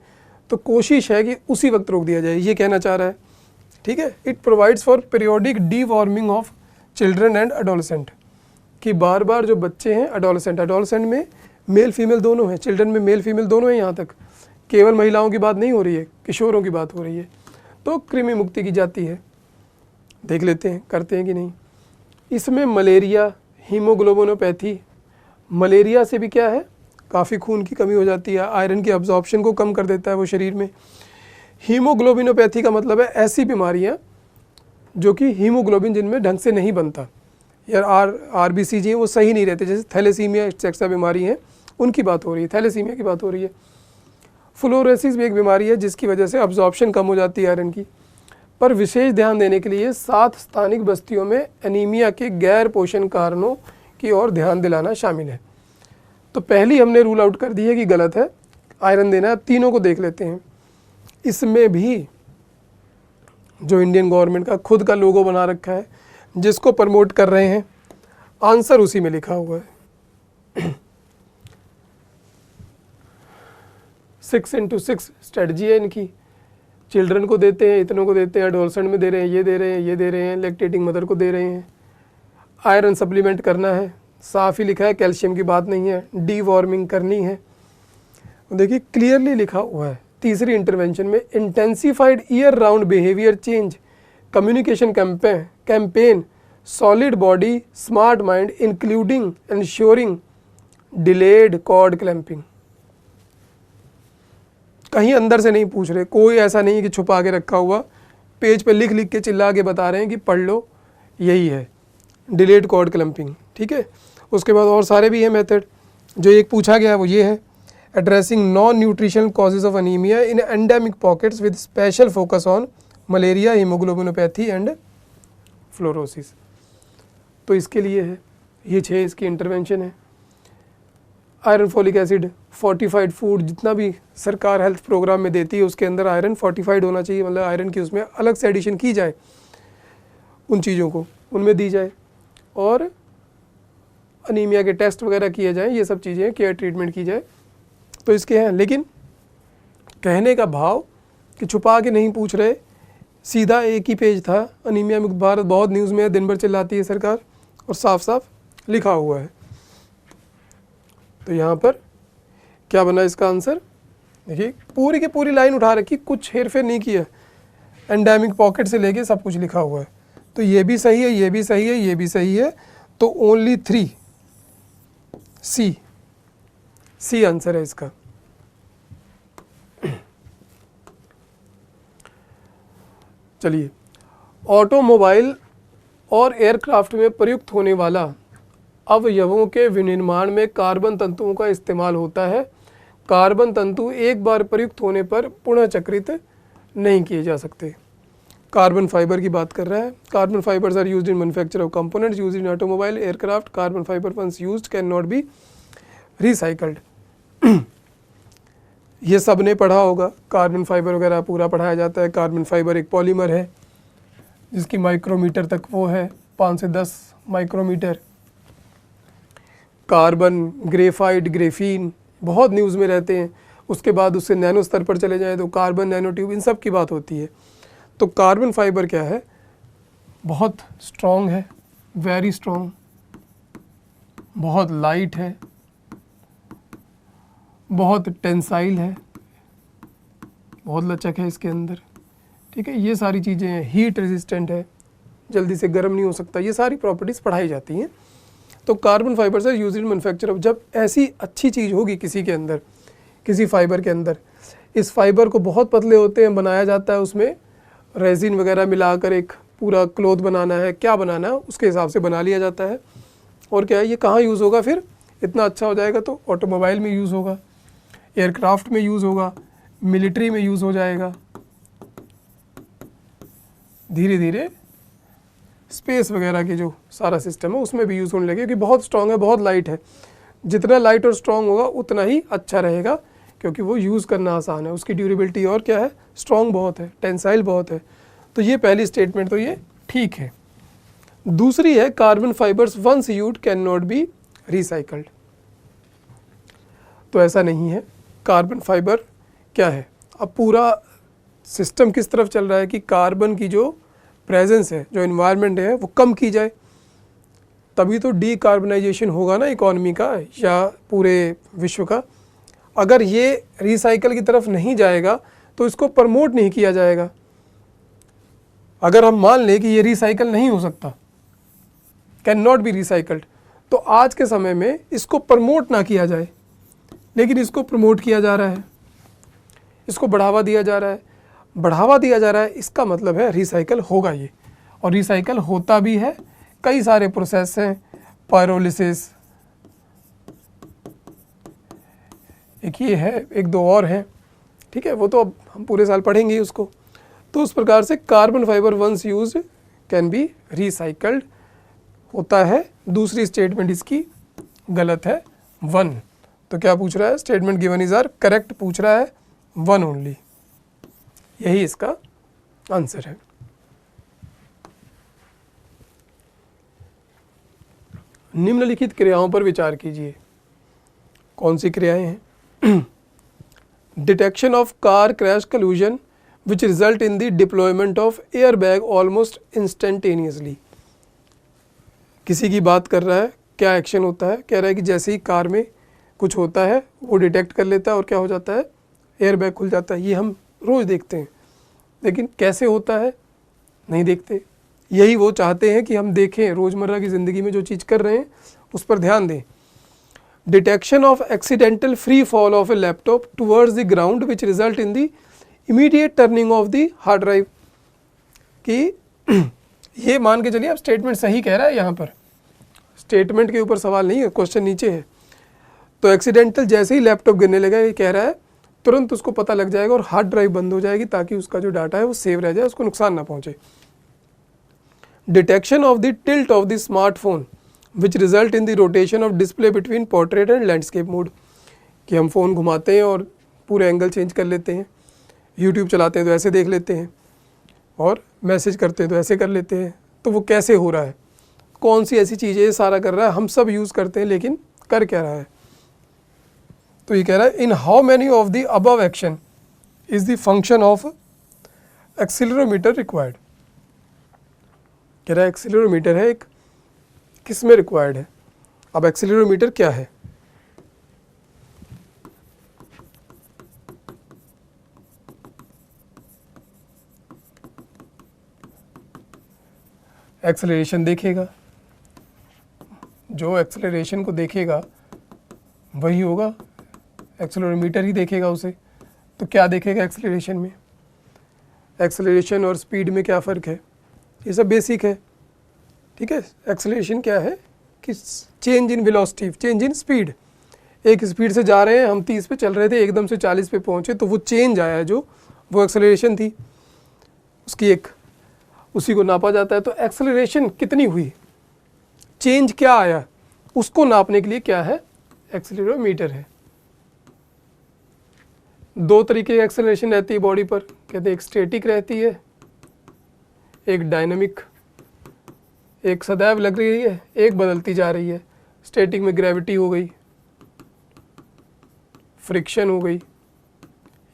तो कोशिश है कि उसी वक्त रोक दिया जाए, ये कहना चाह रहा है। ठीक है। It provides for periodic deworming of children and adolescent, कि बार बार जो बच्चे हैं एडोलसेंट में मेल फीमेल दोनों हैं, चिल्ड्रन में मेल फीमेल दोनों हैं, यहाँ तक केवल महिलाओं की बात नहीं हो रही है, किशोरों की बात हो रही है। तो कृमि मुक्ति की जाती है। देख लेते हैं करते हैं कि नहीं। इसमें मलेरिया, हीमोग्लोबिनोपैथी, मलेरिया से भी क्या है, काफ़ी खून की कमी हो जाती है, आयरन की अब्जॉर्प्शन को कम कर देता है वो शरीर में। हीमोग्लोबिनोपैथी का मतलब है ऐसी बीमारियाँ जो कि हीमोग्लोबिन जिनमें ढंग से नहीं बनता, या आरबीसी जी हैं वो सही नहीं रहते, जैसे थैलेसीमिया एक्सेट्रा बीमारी हैं, उनकी बात हो रही है, थैलेसीमिया की बात हो रही है। फ्लोरोसिस भी एक बीमारी है जिसकी वजह से अब्जॉर्प्शन कम हो जाती है आयरन की। पर विशेष ध्यान देने के लिए 7 स्थानिक बस्तियों में एनीमिया के गैर पोषण कारणों की ओर ध्यान दिलाना शामिल है। तो पहली हमने रूल आउट कर दी है कि गलत है, आयरन देना है। अब तीनों को देख लेते हैं। इसमें भी जो इंडियन गवर्नमेंट का खुद का लोगो बना रखा है, जिसको प्रमोट कर रहे हैं, आंसर उसी में लिखा हुआ है। 6x6 स्ट्रेटजी है इनकी। चिल्ड्रन को देते हैं, इतनों को देते हैं, एडोलसेंट में दे रहे हैं, ये दे रहे हैं, ये दे रहे हैं, लैक्टेटिंग मदर को दे रहे हैं। आयरन सप्लीमेंट करना है, साफ ही लिखा है, कैल्शियम की बात नहीं है। डी वार्मिंग करनी है, देखिए क्लियरली लिखा हुआ है। तीसरी इंटरवेंशन में intensified year round behaviour change, communication campaign, solid body smart mind, including ensuring delayed cord clamping. कहीं अंदर से नहीं पूछ रहे, कोई ऐसा नहीं है कि छुपा के रखा हुआ, पेज पे लिख लिख के चिल्ला के बता रहे हैं कि पढ़ लो, यही है डिलेड कॉर्ड क्लैंपिंग। ठीक है। उसके बाद और सारे भी हैं मेथड। जो एक पूछा गया है वो ये है, addressing non nutritional causes of anaemia in endemic pockets with special focus on malaria, haemoglobinopathy and fluorosis. तो इसके लिए है ये 6 इसकी इंटरवेंशन है। Iron folic acid, fortified food, जितना भी सरकार हेल्थ प्रोग्राम में देती है उसके अंदर आयरन फोर्टिफाइड होना चाहिए, मतलब आयरन की उसमें अलग से एडिशन की जाए, उन चीज़ों को उनमें दी जाए, और अनीमिया के टेस्ट वगैरह किए जाएं, ये सब चीज़ें केयर ट्रीटमेंट की जाए। तो इसके हैं, लेकिन कहने का भाव कि छुपा के नहीं पूछ रहे, सीधा एक ही पेज था, अनीमिया मुक्त भारत बहुत न्यूज़ में है, दिन भर चिल्लाती है सरकार, और साफ साफ लिखा हुआ है। तो यहाँ पर क्या बना इसका आंसर? देखिए पूरी की पूरी लाइन उठा रखी, कुछ हेरफेर नहीं किया, एंडेमिक पॉकेट से लेके सब कुछ लिखा हुआ है। तो ये भी सही है, ये भी सही है, ये भी सही है। तो ओनली 3 सी आंसर है इसका। चलिए, ऑटोमोबाइल और एयरक्राफ्ट में प्रयुक्त होने वाला अवयवों के विनिर्माण में कार्बन तंतुओं का इस्तेमाल होता है। कार्बन तंतु एक बार प्रयुक्त होने पर पुनः चक्रित नहीं किए जा सकते। कार्बन फाइबर की बात कर रहा है। Carbon fibres are used in manufacture of components used in automobile aircraft. Carbon fibre once used can not be recycled. ये सब ने पढ़ा होगा, कार्बन फाइबर वगैरह पूरा पढ़ाया जाता है। कार्बन फाइबर एक पॉलीमर है जिसकी माइक्रोमीटर तक वो है 5 से 10 माइक्रोमीटर। कार्बन, ग्रेफाइट, ग्रेफीन बहुत न्यूज़ में रहते हैं। उसके बाद उससे नैनो स्तर पर चले जाएँ तो कार्बन नैनो ट्यूब, इन सब की बात होती है। तो कार्बन फाइबर क्या है? बहुत स्ट्रॉन्ग है, वेरी स्ट्रॉन्ग, बहुत लाइट है, बहुत टेंसाइल है, बहुत लचक है इसके अंदर, ठीक है। ये सारी चीज़ें हैं। हीट रेजिस्टेंट है, जल्दी से गर्म नहीं हो सकता, ये सारी प्रॉपर्टीज़ पढ़ाई जाती हैं। तो कार्बन फाइबर से यूज इन मैन्युफैक्चर ऑफ, जब ऐसी अच्छी चीज़ होगी किसी के अंदर, किसी फाइबर के अंदर, इस फाइबर को बहुत पतले होते हैं, बनाया जाता है, उसमें रेजिन वगैरह मिलाकर एक पूरा क्लोथ बनाना है, क्या बनाना है उसके हिसाब से बना लिया जाता है। और क्या है, ये कहाँ यूज़ होगा फिर? इतना अच्छा हो जाएगा तो ऑटोमोबाइल में यूज़ होगा, एयरक्राफ्ट में यूज़ होगा, मिलिट्री में यूज़ हो जाएगा, धीरे धीरे स्पेस वगैरह के जो सारा सिस्टम है उसमें भी यूज़ होने लगे, क्योंकि बहुत स्ट्रॉन्ग है, बहुत लाइट है। जितना लाइट और स्ट्रॉन्ग होगा उतना ही अच्छा रहेगा, क्योंकि वो यूज़ करना आसान है, उसकी ड्यूरेबिलिटी और क्या है, स्ट्रॉन्ग बहुत है, टेंसाइल बहुत है। तो ये पहली स्टेटमेंट तो ये ठीक है। दूसरी है carbon fibres once used can not be recycled. तो ऐसा नहीं है। कार्बन फाइबर क्या है, अब पूरा सिस्टम किस तरफ चल रहा है कि कार्बन की जो प्रेजेंस है, जो एनवायरनमेंट है, वो कम की जाए, तभी तो डीकार्बनाइजेशन होगा ना इकॉनमी का या पूरे विश्व का। अगर ये रिसाइकल की तरफ नहीं जाएगा तो इसको प्रमोट नहीं किया जाएगा। अगर हम मान लें कि ये रिसाइकल नहीं हो सकता, कैन नॉट बी रिसाइकल्ड, तो आज के समय में इसको प्रमोट ना किया जाए, लेकिन इसको प्रमोट किया जा रहा है, इसको बढ़ावा दिया जा रहा है। बढ़ावा दिया जा रहा है, इसका मतलब है रिसाइकल होगा ये, और रिसाइकल होता भी है। कई सारे प्रोसेस हैं, पायरोलिसिस, एक ये है, एक दो और हैं, ठीक है, वो तो अब हम पूरे साल पढ़ेंगे ही उसको। तो उस प्रकार से carbon fibre once used can be recycled होता है। दूसरी स्टेटमेंट इसकी गलत है, 1। तो क्या पूछ रहा है? Statement given is are correct पूछ रहा है, 1 ओनली, यही इसका आंसर है। निम्नलिखित क्रियाओं पर विचार कीजिए। कौन सी क्रियाएं हैं? Detection of car crash कल्यूजन which result in the deployment of air bag almost instantaneously. किसी की बात कर रहा है, क्या एक्शन होता है? कह रहा है कि जैसे ही कार में कुछ होता है वो डिटेक्ट कर लेता है और क्या हो जाता है, एयर बैग खुल जाता है। ये हम रोज़ देखते हैं, लेकिन कैसे होता है नहीं देखते। यही वो चाहते हैं कि हम देखें, रोज़मर्रा की ज़िंदगी में जो चीज़ कर रहे हैं उस पर ध्यान दें। Detection of accidental free fall of A laptop towards the ground which result in the immediate turning of the hard drive. कि ये मान के चलिए आप स्टेटमेंट सही कह रहा है, यहाँ पर स्टेटमेंट के ऊपर सवाल नहीं है, क्वेश्चन नीचे है। तो एक्सीडेंटल जैसे ही लैपटॉप गिरने लगा, ये कह रहा है तुरंत उसको पता लग जाएगा और हार्ड ड्राइव बंद हो जाएगी, ताकि उसका जो डाटा है वो सेव रह जाए, उसको नुकसान ना पहुंचे। Detection of the tilt of the smartphone which result in the rotation of display between portrait and landscape mode. कि हम फ़ोन घुमाते हैं और पूरे एंगल चेंज कर लेते हैं, यूट्यूब चलाते हैं तो ऐसे देख लेते हैं, और मैसेज करते हैं तो ऐसे कर लेते हैं। तो वो कैसे हो रहा है, कौन सी ऐसी चीज़ है ये सारा कर रहा है, हम सब यूज़ करते हैं, लेकिन कर क्या रहा है। तो ये कह रहा है in how many of the above action is the function of accelerometer required. कह रहा है एक्सीलरोमीटर है एक, किस में रिक्वायर्ड है? अब एक्सेलेरोमीटर क्या है? एक्सेलरेशन देखेगा, जो एक्सेलरेशन को देखेगा वही होगा, एक्सेलरोमीटर ही देखेगा उसे। तो क्या देखेगा एक्सेलरेशन में? एक्सेलरेशन और स्पीड में क्या फ़र्क है? ये सब बेसिक है, ठीक है। एक्सेलरेशन क्या है कि change in velocity, change in speed. एक स्पीड से जा रहे हैं, हम 30 पे चल रहे थे, एकदम से 40 पे पहुँचे, तो वो चेंज आया जो वो एक्सेलरेशन थी उसकी एक, उसी को नापा जाता है। तो एक्सेलरेशन कितनी हुई, चेंज क्या आया, उसको नापने के लिए क्या है? एक्सेलेरोमीटर है। दो तरीके की एक्सेलरेशन रहती है बॉडी पर, कहते हैं एक स्टैटिक रहती है, एक डायनामिक। एक सदैव लग रही है, एक बदलती जा रही है। स्टैटिक में ग्रेविटी हो गई, फ्रिक्शन हो गई,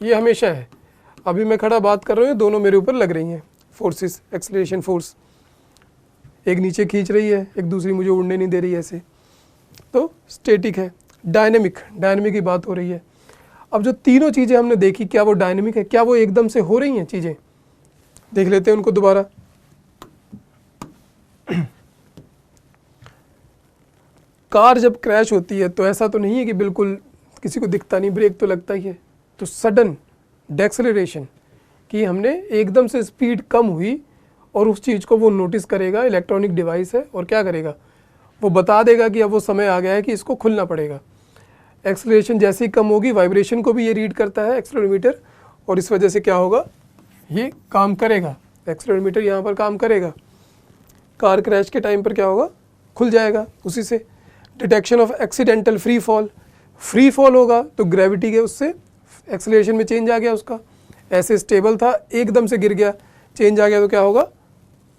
ये हमेशा है। अभी मैं खड़ा बात कर रहा हूँ, दोनों मेरे ऊपर लग रही हैं फोर्सेस, एक्सेलरेशन फोर्स। एक नीचे खींच रही है, एक दूसरी मुझे उड़ने नहीं दे रही है ऐसे, तो स्टैटिक है। डायनेमिक, डायनेमिक की बात हो रही है। अब जो तीनों चीज़ें हमने देखी, क्या वो डायनेमिक है? क्या वो एकदम से हो रही हैं चीज़ें? देख लेते हैं उनको दोबारा। कार जब क्रैश होती है तो ऐसा तो नहीं है कि बिल्कुल किसी को दिखता नहीं, ब्रेक तो लगता ही है। तो सडन डेक्सेलरेशन कि हमने एकदम से स्पीड कम हुई, और उस चीज़ को वो नोटिस करेगा, इलेक्ट्रॉनिक डिवाइस है, और क्या करेगा, वो बता देगा कि अब वो समय आ गया है कि इसको खुलना पड़ेगा। एक्सेलरेशन जैसे ही कम होगी, वाइब्रेशन को भी ये रीड करता है एक्सेलरोमीटर, और इस वजह से क्या होगा, ये काम करेगा, एक्सेलरोमीटर यहाँ पर काम करेगा। कार क्रैश के टाइम पर क्या होगा, खुल जाएगा उसी से। Detection of accidental free fall, free fall होगा तो ग्रेविटी के उससे एक्सेलरेशन में चेंज आ गया उसका। ऐसे स्टेबल था, एकदम से गिर गया, चेंज आ गया, तो क्या होगा,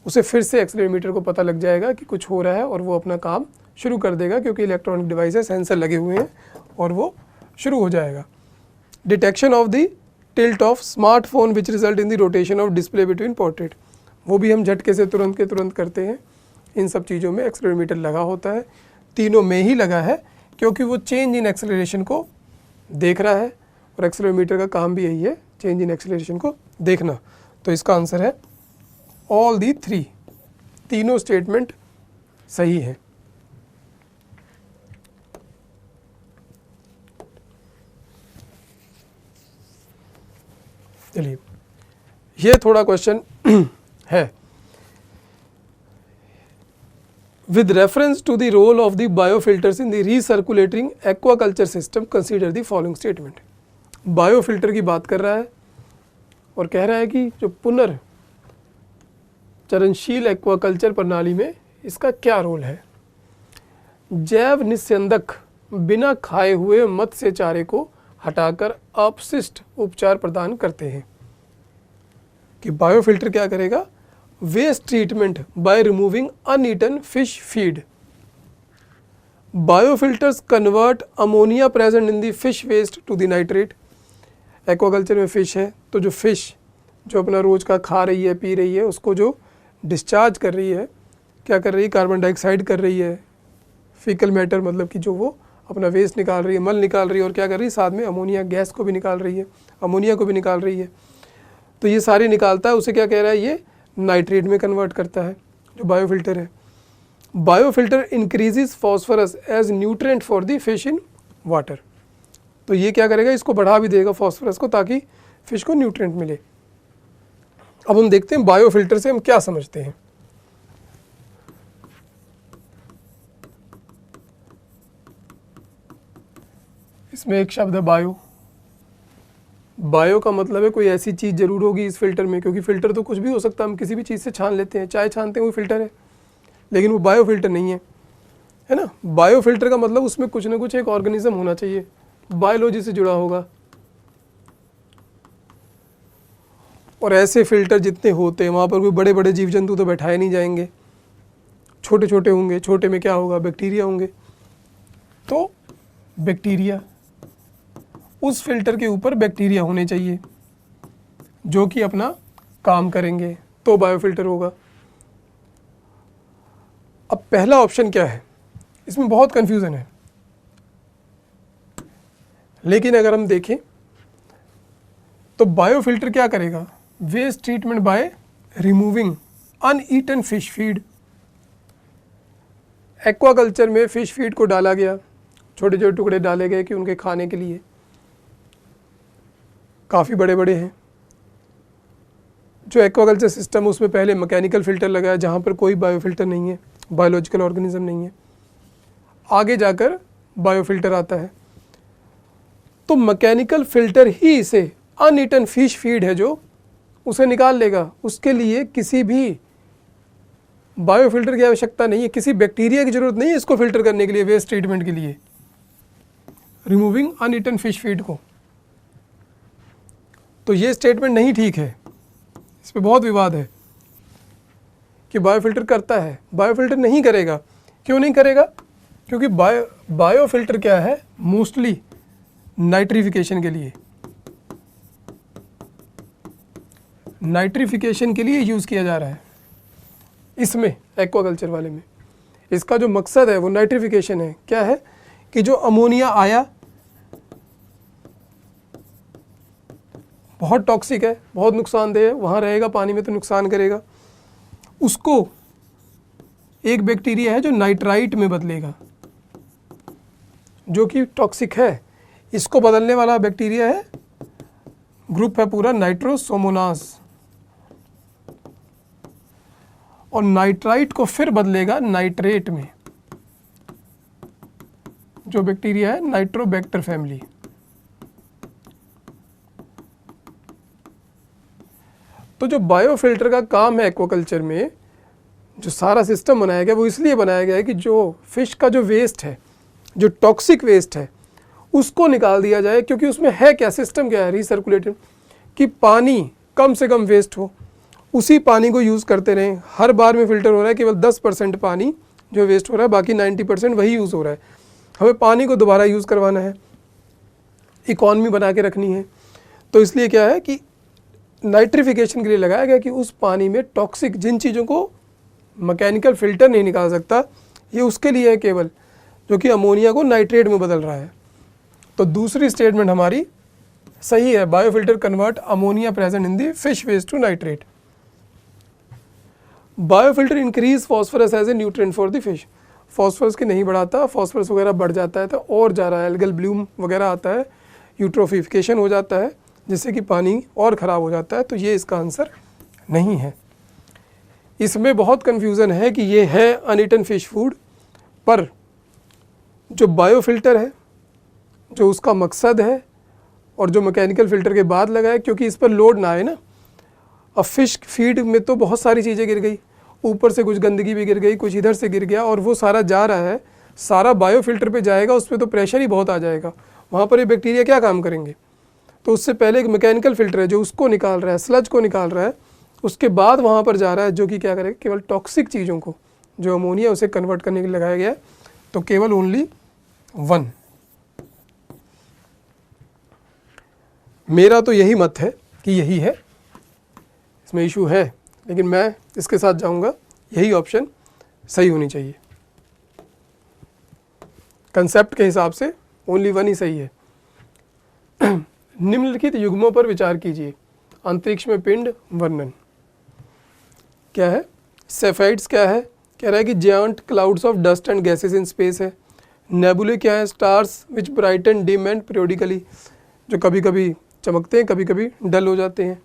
उसे फिर से एक्सेलरोमीटर को पता लग जाएगा कि कुछ हो रहा है, और वो अपना काम शुरू कर देगा, क्योंकि इलेक्ट्रॉनिक डिवाइस है, सेंसर लगे हुए हैं, और वो शुरू हो जाएगा। Detection of the tilt of smartphone which result in the rotation of display between portrait, वो भी हम झटके से तुरंत के तुरंत करते हैं। इन सब चीज़ों में एक्सेलरोमीटर लगा होता है, तीनों में ही लगा है, क्योंकि वो चेंज इन एक्सेलरेशन को देख रहा है, और एक्सेलरोमीटर का काम भी यही है, चेंज इन एक्सेलरेशन को देखना। तो इसका आंसर है ऑल दी थ्री, तीनों स्टेटमेंट सही है। चलिए, ये थोड़ा क्वेश्चन है। With reference to the role of the biofilters in the recirculating aquaculture system, consider the following statement. Biofilter की बात कर रहा है और कह रहा है कि जो पुनर्चरणशील एक्वाकल्चर प्रणाली में इसका क्या रोल है। जैव निस्यंदक बिना खाए हुए मत्स्य चारे को हटाकर अपशिष्ट उपचार प्रदान करते हैं। कि बायोफिल्टर क्या करेगा, waste treatment by removing uneaten fish feed. Biofilters convert ammonia present in the fish waste to the nitrate. Aquaculture में फिश है, तो जो फिश जो अपना रोज का खा रही है, पी रही है, उसको जो डिस्चार्ज कर रही है, क्या कर रही है, कार्बन डाइऑक्साइड कर रही है, फीकल मैटर, मतलब कि जो वो अपना वेस्ट निकाल रही है, मल निकाल रही है, और क्या कर रही है, साथ में अमोनिया गैस को भी निकाल रही है, अमोनिया को भी निकाल रही है। तो ये सारी निकालता है, उसे क्या कह रहा है, ये नाइट्रेट में कन्वर्ट करता है जो बायोफिल्टर है। Biofilter increases phosphorus as nutrient for the fish in water. तो ये क्या करेगा, इसको बढ़ा भी देगा फॉस्फोरस को, ताकि फिश को न्यूट्रिएंट मिले। अब हम देखते हैं बायोफिल्टर से हम क्या समझते हैं। इसमें एक शब्द है बायो। बायो का मतलब है कोई ऐसी चीज़ जरूर होगी इस फिल्टर में, क्योंकि फिल्टर तो कुछ भी हो सकता है, हम किसी भी चीज़ से छान लेते हैं, चाय छानते हैं, वो फिल्टर है, लेकिन वो बायो फिल्टर नहीं है, है ना। बायो फिल्टर का मतलब उसमें कुछ ना कुछ एक ऑर्गेनिज्म होना चाहिए, बायोलॉजी से जुड़ा होगा। और ऐसे फिल्टर जितने होते हैं वहाँ पर कोई बड़े बड़े जीव जंतु तो बैठाए नहीं जाएंगे, छोटे छोटे होंगे। छोटे में क्या होगा, बैक्टीरिया होंगे। तो बैक्टीरिया, उस फिल्टर के ऊपर बैक्टीरिया होने चाहिए जो कि अपना काम करेंगे, तो बायोफिल्टर होगा। अब पहला ऑप्शन क्या है, इसमें बहुत कन्फ्यूज़न है। लेकिन अगर हम देखें तो बायोफिल्टर क्या करेगा, waste treatment by removing uneaten fish feed. Aquaculture में फिश फीड को डाला गया, छोटे छोटे टुकड़े डाले गए कि उनके खाने के लिए, काफ़ी बड़े बड़े हैं। जो एक्वाकल्चर सिस्टम उसमें पहले मैकेनिकल फ़िल्टर लगाया जहाँ पर कोई बायोफिल्टर नहीं है, बायोलॉजिकल ऑर्गेनिज्म नहीं है, आगे जाकर बायोफिल्टर आता है। तो मैकेनिकल फ़िल्टर ही इसे अनईटन फिश फीड है जो उसे निकाल लेगा। उसके लिए किसी भी बायोफिल्टर की आवश्यकता नहीं है, किसी बैक्टीरिया की ज़रूरत नहीं है इसको फिल्टर करने के लिए, वेस्ट ट्रीटमेंट के लिए, रिमूविंग अनईटन फिश फीड को। तो ये स्टेटमेंट नहीं ठीक है, इस पर बहुत विवाद है कि बायोफिल्टर करता है। बायोफिल्टर नहीं करेगा। क्यों नहीं करेगा? क्योंकि बायोफिल्टर क्या है, मोस्टली नाइट्रिफिकेशन के लिए, नाइट्रिफिकेशन के लिए यूज़ किया जा रहा है इसमें, एक्वाकल्चर वाले में। इसका जो मकसद है वो नाइट्रिफिकेशन है। क्या है कि जो अमोनिया आया बहुत टॉक्सिक है, बहुत नुकसानदेह है, वहाँ रहेगा पानी में तो नुकसान करेगा, उसको एक बैक्टीरिया है जो नाइट्राइट में बदलेगा, जो कि टॉक्सिक है। इसको बदलने वाला बैक्टीरिया है, ग्रुप है पूरा नाइट्रोसोमोनास, और नाइट्राइट को फिर बदलेगा नाइट्रेट में, जो बैक्टीरिया है नाइट्रोबैक्टर फैमिली। तो जो बायोफिल्टर का काम है एक्वाकल्चर में, जो सारा सिस्टम बनाया गया वो इसलिए बनाया गया है कि जो फिश का जो वेस्ट है, जो टॉक्सिक वेस्ट है, उसको निकाल दिया जाए। क्योंकि उसमें है क्या, सिस्टम क्या है, रिसर्कुलेटिव, कि पानी कम से कम वेस्ट हो, उसी पानी को यूज़ करते रहें। हर बार में फ़िल्टर हो रहा है केवल 10% पानी जो वेस्ट हो रहा है, बाकी 90% वही यूज़ हो रहा है। हमें पानी को दोबारा यूज़ करवाना है, इकॉनमी बना के रखनी है। तो इसलिए क्या है कि नाइट्रिफिकेशन के लिए लगाया गया कि उस पानी में टॉक्सिक, जिन चीज़ों को मैकेनिकल फ़िल्टर नहीं निकाल सकता, ये उसके लिए है केवल, जो कि अमोनिया को नाइट्रेट में बदल रहा है। तो दूसरी स्टेटमेंट हमारी सही है, biofilter convert ammonia present in the fish waste to nitrate. Biofilter increase phosphorus as a nutrient for the fish. Phosphorus की नहीं बढ़ाता, फॉस्फोरस वगैरह बढ़ जाता है तो और जा रहा है, एल्गल ब्लूम वगैरह आता है, यूट्रोफिकेशन हो जाता है, जिससे कि पानी और ख़राब हो जाता है। तो ये इसका आंसर नहीं है। इसमें बहुत कन्फ्यूज़न है कि ये है अनईटन फिश फूड, पर जो बायोफिल्टर है, जो उसका मकसद है, और जो मैकेनिकल फ़िल्टर के बाद लगा है, क्योंकि इस पर लोड ना आए ना। अब फिश फीड में तो बहुत सारी चीज़ें गिर गई, ऊपर से कुछ गंदगी भी गिर गई, कुछ इधर से गिर गया, और वो सारा जा रहा है, सारा बायोफिल्टर पे जाएगा, उस पर तो प्रेशर ही बहुत आ जाएगा, वहाँ पर ये बैक्टीरिया क्या काम करेंगे। तो उससे पहले एक मैकेनिकल फ़िल्टर है जो उसको निकाल रहा है, स्लज को निकाल रहा है, उसके बाद वहाँ पर जा रहा है, जो कि क्या करेगा, केवल टॉक्सिक चीज़ों को, जो अमोनिया, उसे कन्वर्ट करने के लिए लगाया गया है। तो केवल ओनली 1। मेरा तो यही मत है कि यही है, इसमें इशू है, लेकिन मैं इसके साथ जाऊंगा, यही ऑप्शन सही होनी चाहिए। कंसेप्ट के हिसाब से ओनली 1 ही सही है। निम्नलिखित युग्मों पर विचार कीजिए। अंतरिक्ष में पिंड वर्णन क्या है, सेफाइड्स क्या है, कह रहा है कि giant clouds of dust and gases in space है। नेबुले क्या है, stars which brighten dim and periodically, जो कभी कभी चमकते हैं, कभी कभी डल हो जाते हैं।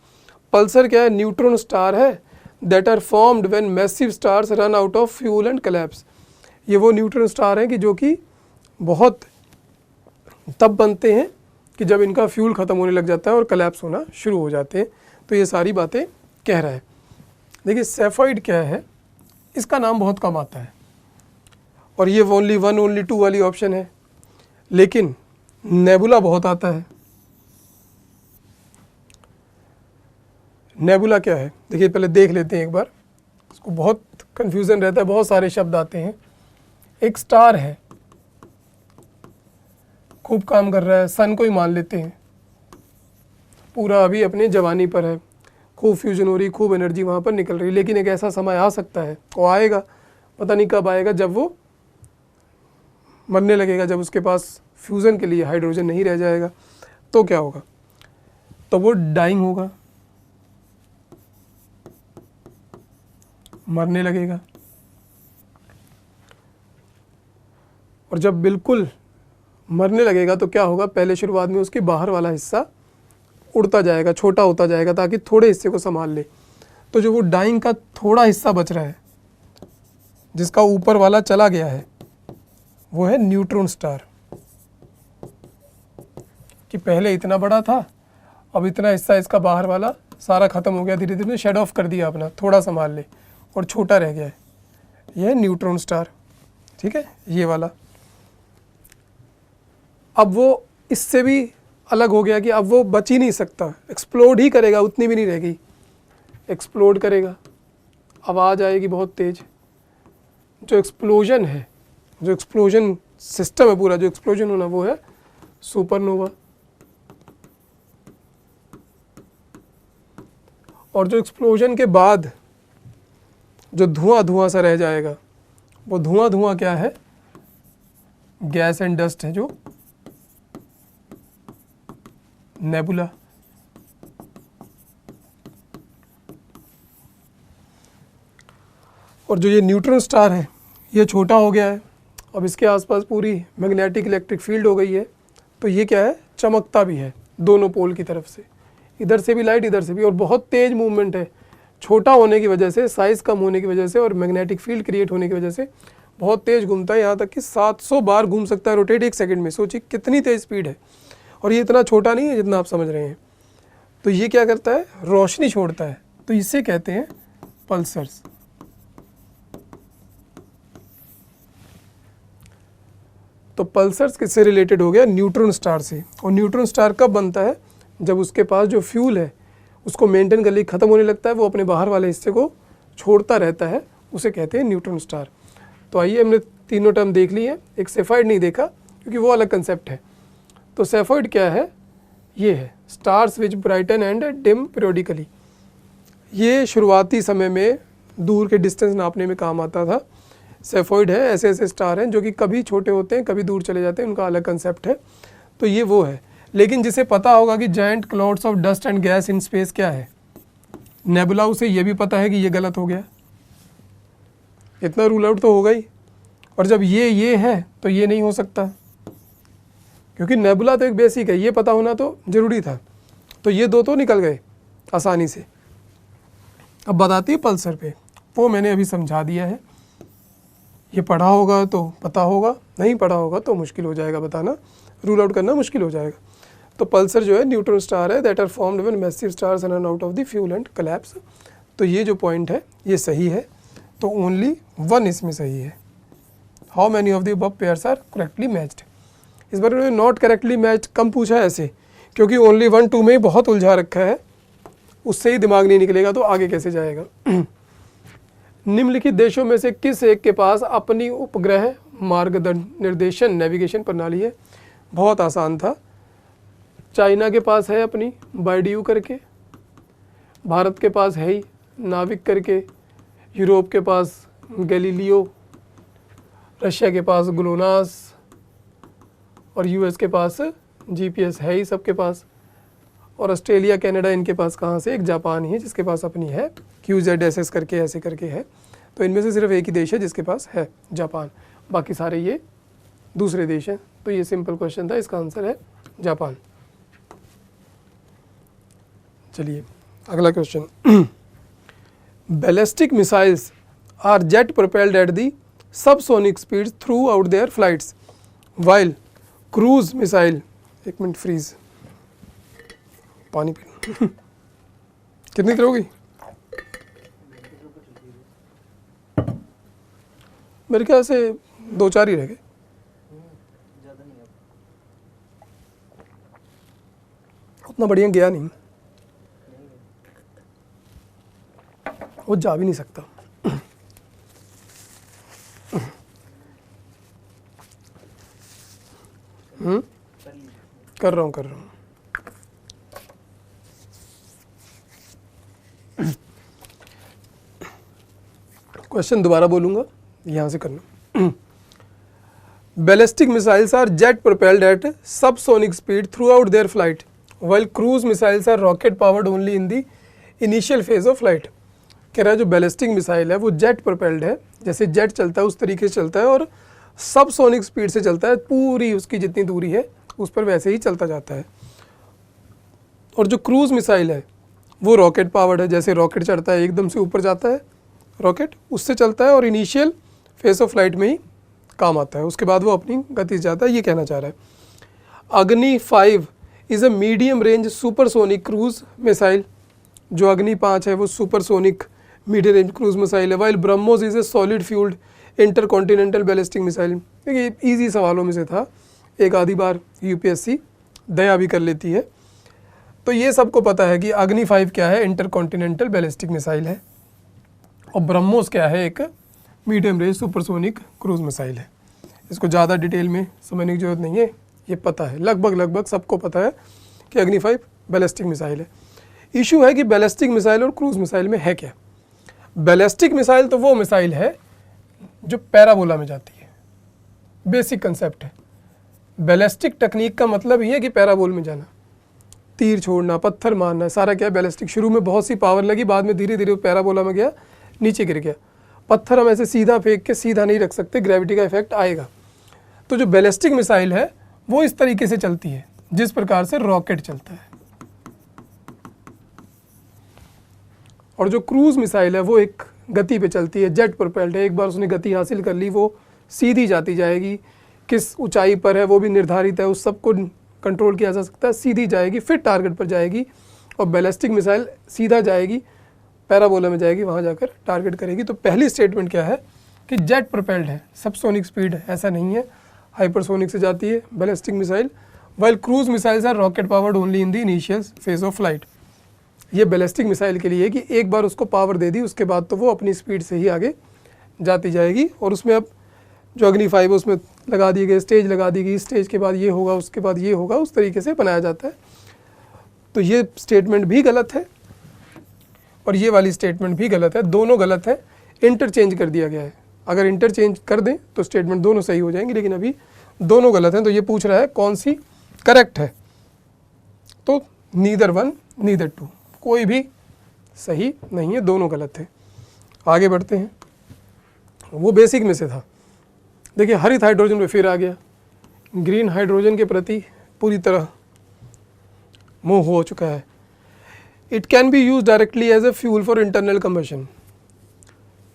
पल्सर क्या है, न्यूट्रॉन स्टार है, that are formed when massive stars run out of fuel and collapse. ये वो न्यूट्रॉन स्टार हैं कि जो कि बहुत तब बनते हैं कि जब इनका फ्यूल ख़त्म होने लग जाता है और कोलैप्स होना शुरू हो जाते हैं। तो ये सारी बातें कह रहा है। देखिए सेफाइड क्या है, इसका नाम बहुत कम आता है, और ये ओनली 1 ओनली 2 वाली ऑप्शन है। लेकिन नेबुला बहुत आता है। नेबुला क्या है, देखिए पहले देख लेते हैं एक बार, इसको बहुत कन्फ्यूज़न रहता है, बहुत सारे शब्द आते हैं। एक स्टार है, खूब काम कर रहा है, सन को ही मान लेते हैं, पूरा अभी अपने जवानी पर है, खूब फ्यूजन हो रही, खूब एनर्जी वहाँ पर निकल रही। लेकिन एक ऐसा समय आ सकता है, वो आएगा, पता नहीं कब आएगा, जब वो मरने लगेगा जब उसके पास फ्यूज़न के लिए हाइड्रोजन नहीं रह जाएगा, तो क्या होगा? तो वो डाइंग होगा, मरने लगेगा। और जब बिल्कुल मरने लगेगा तो क्या होगा? पहले शुरुआत में उसके बाहर वाला हिस्सा उड़ता जाएगा, छोटा होता जाएगा ताकि थोड़े हिस्से को संभाल ले। तो जो वो डाइंग का थोड़ा हिस्सा बच रहा है, जिसका ऊपर वाला चला गया है, वो है न्यूट्रॉन स्टार। कि पहले इतना बड़ा था, अब इतना हिस्सा इसका बाहर वाला सारा खत्म हो गया, धीरे धीरे शेड ऑफ कर दिया अपना, थोड़ा संभाल ले और छोटा रह गया है। यह है न्यूट्रॉन स्टार, ठीक है, ये वाला। अब वो इससे भी अलग हो गया कि अब वो बच ही नहीं सकता, एक्सप्लोड ही करेगा, उतनी भी नहीं रहेगी, एक्सप्लोड करेगा, आवाज़ आएगी बहुत तेज। जो एक्सप्लोजन है, जो एक्सप्लोजन सिस्टम है पूरा, जो एक्सप्लोजन होना, वो है सुपरनोवा। और जो एक्सप्लोजन के बाद जो धुआं धुआं सा रह जाएगा, वो धुआं धुआं क्या है? गैस एंड डस्ट है, जो नेबुला। और जो ये न्यूट्रॉन स्टार है, ये छोटा हो गया है, अब इसके आसपास पूरी मैग्नेटिक इलेक्ट्रिक फील्ड हो गई है, तो ये क्या है? चमकता भी है दोनों पोल की तरफ से, इधर से भी लाइट, इधर से भी, और बहुत तेज मूवमेंट है। छोटा होने की वजह से, साइज़ कम होने की वजह से और मैग्नेटिक फील्ड क्रिएट होने की वजह से बहुत तेज़ घूमता है, यहाँ तक कि 700 बार घूम सकता है रोटेट 1 सेकंड में। सोचिए कितनी तेज़ स्पीड है। और ये इतना छोटा नहीं है जितना आप समझ रहे हैं। तो ये क्या करता है? रोशनी छोड़ता है, तो इसे कहते हैं पल्सर्स। तो पल्सर्स किससे रिलेटेड हो गया? न्यूट्रॉन स्टार से। और न्यूट्रॉन स्टार कब बनता है? जब उसके पास जो फ्यूल है उसको मेंटेन करने ख़त्म होने लगता है, वो अपने बाहर वाले हिस्से को छोड़ता रहता है, उसे कहते हैं न्यूट्रॉन स्टार। तो आइए, हमने तीनों टर्म देख ली हैं, एक सेफाइड नहीं देखा क्योंकि वो अलग कंसेप्ट है। तो सेफाइड क्या है? ये है stars which brighten and dim periodically. ये शुरुआती समय में दूर के डिस्टेंस नापने में काम आता था। सेफाइड है, ऐसे ऐसे स्टार हैं जो कि कभी छोटे होते हैं, कभी दूर चले जाते हैं, उनका अलग कंसेप्ट है। तो ये वो है। लेकिन जिसे पता होगा कि giant clouds of dust and gas in space क्या है, नेबुला, उसे ये भी पता है कि ये गलत हो गया, इतना रूल आउट तो होगा ही। और जब ये है तो ये नहीं हो सकता, क्योंकि नेबुला तो एक बेसिक है, ये पता होना तो ज़रूरी था। तो ये दो तो निकल गए आसानी से। अब बताती है पल्सर पे, वो मैंने अभी समझा दिया है। ये पढ़ा होगा तो पता होगा, नहीं पढ़ा होगा तो मुश्किल हो जाएगा बताना, रूल आउट करना मुश्किल हो जाएगा। तो पल्सर जो है न्यूट्रॉन स्टार है, that are formed when massive stars run out of the fuel and collapse. तो ये जो पॉइंट है ये सही है, तो ओनली वन इसमें सही है। How many of the above pairs are correctly matched. इस बार उन्होंने नॉट करेक्टली मैच्ड कम पूछा है ऐसे, क्योंकि ओनली 1 2 में ही बहुत उलझा रखा है, उससे ही दिमाग नहीं निकलेगा तो आगे कैसे जाएगा। निम्नलिखित देशों में से किस एक के पास अपनी उपग्रह मार्गदर्शन नेविगेशन प्रणाली है? बहुत आसान था। चाइना के पास है अपनी बाइडियू करके, भारत के पास है ही नाविक करके, यूरोप के पास गैलीलियो, रशिया के पास ग्लोनास और यूएस के पास जीपीएस है ही सबके पास। और ऑस्ट्रेलिया कनाडा इनके पास कहाँ से? एक जापान ही है जिसके पास अपनी है, QZSS करके ऐसे करके है। तो इनमें से सिर्फ एक ही देश है जिसके पास है, जापान, बाकी सारे ये दूसरे देश हैं। तो ये सिंपल क्वेश्चन था, इसका आंसर है जापान। चलिए अगला question. Ballistic missiles are jet propelled at the subsonic speeds throughout their flights while cruise missile. एक मिनट, फ्रीज, पानी पी। कितनी देर होगी? मेरे ख्याल से 2-4 ही रह गए। उतना बढ़िया गया नहीं, वो जा भी नहीं सकता। कर रहा हूँ। क्वेश्चन दोबारा बोलूँगा, यहाँ से करना। Ballistic missiles are jet propelled at subsonic speed throughout their flight while cruise missiles are rocket powered only in the initial phase of flight. कह रहा है जो बैलिस्टिक मिसाइल है वो जेट प्रोपेल्ड है, जैसे जेट चलता है उस तरीके से चलता है और सबसोनिक स्पीड से चलता है, पूरी उसकी जितनी दूरी है उस पर वैसे ही चलता जाता है। और जो क्रूज मिसाइल है वो रॉकेट पावर्ड है, जैसे रॉकेट चढ़ता है एकदम से ऊपर जाता है रॉकेट, उससे चलता है और इनिशियल फेज ऑफ फ्लाइट में ही काम आता है, उसके बाद वो अपनी गति से जाता है, ये कहना चाह रहा है। Agni 5 is a medium range supersonic cruise missile. जो अग्नि 5 है वो supersonic medium range cruise missile है। While BrahMos is a solid fuelled intercontinental ballistic missile. देखिए ईजी सवालों में से था, एक आधी बार यूपीएससी दया भी कर लेती है। तो ये सबको पता है कि अग्नि 5 क्या है, इंटरकॉन्टिनेंटल बैलिस्टिक मिसाइल है, और ब्रह्मोस क्या है, एक medium range supersonic cruise missile है। इसको ज़्यादा डिटेल में समझने की जरूरत नहीं है, ये पता है, लगभग सबको पता है कि अग्नि 5 बैलिस्टिक मिसाइल है। इशू है कि बैलिस्टिक मिसाइल और क्रूज मिसाइल में है क्या। बैलिस्टिक मिसाइल तो वो मिसाइल है जो पैराबोला में जाती है, बेसिक कंसेप्ट है। बैलिस्टिक टेक्निक का मतलब ही है कि पैराबोल में जाना, तीर छोड़ना, पत्थर मारना, सारा क्या है बैलिस्टिक। शुरू में बहुत सी पावर लगी, बाद में धीरे धीरे पैराबोला में गया, नीचे गिर गया। पत्थर हम ऐसे सीधा फेंक के सीधा नहीं रख सकते, ग्रेविटी का इफेक्ट आएगा। तो जो बैलिस्टिक मिसाइल है वो इस तरीके से चलती है जिस प्रकार से रॉकेट चलता है। और जो क्रूज मिसाइल है वो एक गति पे चलती है, जेट प्रोपेल्ड है। एक बार उसने गति हासिल कर ली वो सीधी जाती जाएगी, किस ऊंचाई पर है वो भी निर्धारित है, उस सब को कंट्रोल किया जा सकता है, सीधी जाएगी फिर टारगेट पर जाएगी। और बैलिस्टिक मिसाइल सीधा जाएगी, पैराबोला में जाएगी, वहाँ जाकर टारगेट करेगी। तो पहली स्टेटमेंट क्या है कि जेट प्रोपेल्ड है, सबसोनिक स्पीड है, ऐसा नहीं है, हाइपरसोनिक से जाती है ballistic missile. While cruise missiles are rocket powered only in the initial phase of flight. ये बैलिस्टिक मिसाइल के लिए है कि एक बार उसको पावर दे दी उसके बाद तो वो अपनी स्पीड से ही आगे जाती जाएगी। और उसमें अब जो अग्नि 5 उसमें लगा दिए गए, स्टेज लगा दी गई, स्टेज के बाद ये होगा, उसके बाद ये होगा, उस तरीके से बनाया जाता है। तो ये स्टेटमेंट भी गलत है और ये वाली स्टेटमेंट भी गलत है, दोनों गलत है, इंटरचेंज कर दिया गया है। अगर इंटरचेंज कर दें तो स्टेटमेंट दोनों सही हो जाएंगी, लेकिन अभी दोनों गलत हैं। तो ये पूछ रहा है कौन सी करेक्ट है, तो नीदर वन नीदर टू, कोई भी सही नहीं है, दोनों गलत है। आगे बढ़ते हैं, वो बेसिक में से था। देखिए हरित हाइड्रोजन पे फिर आ गया, ग्रीन हाइड्रोजन के प्रति पूरी तरह मोह हो चुका है। It can be use directly as a fuel for internal combustion.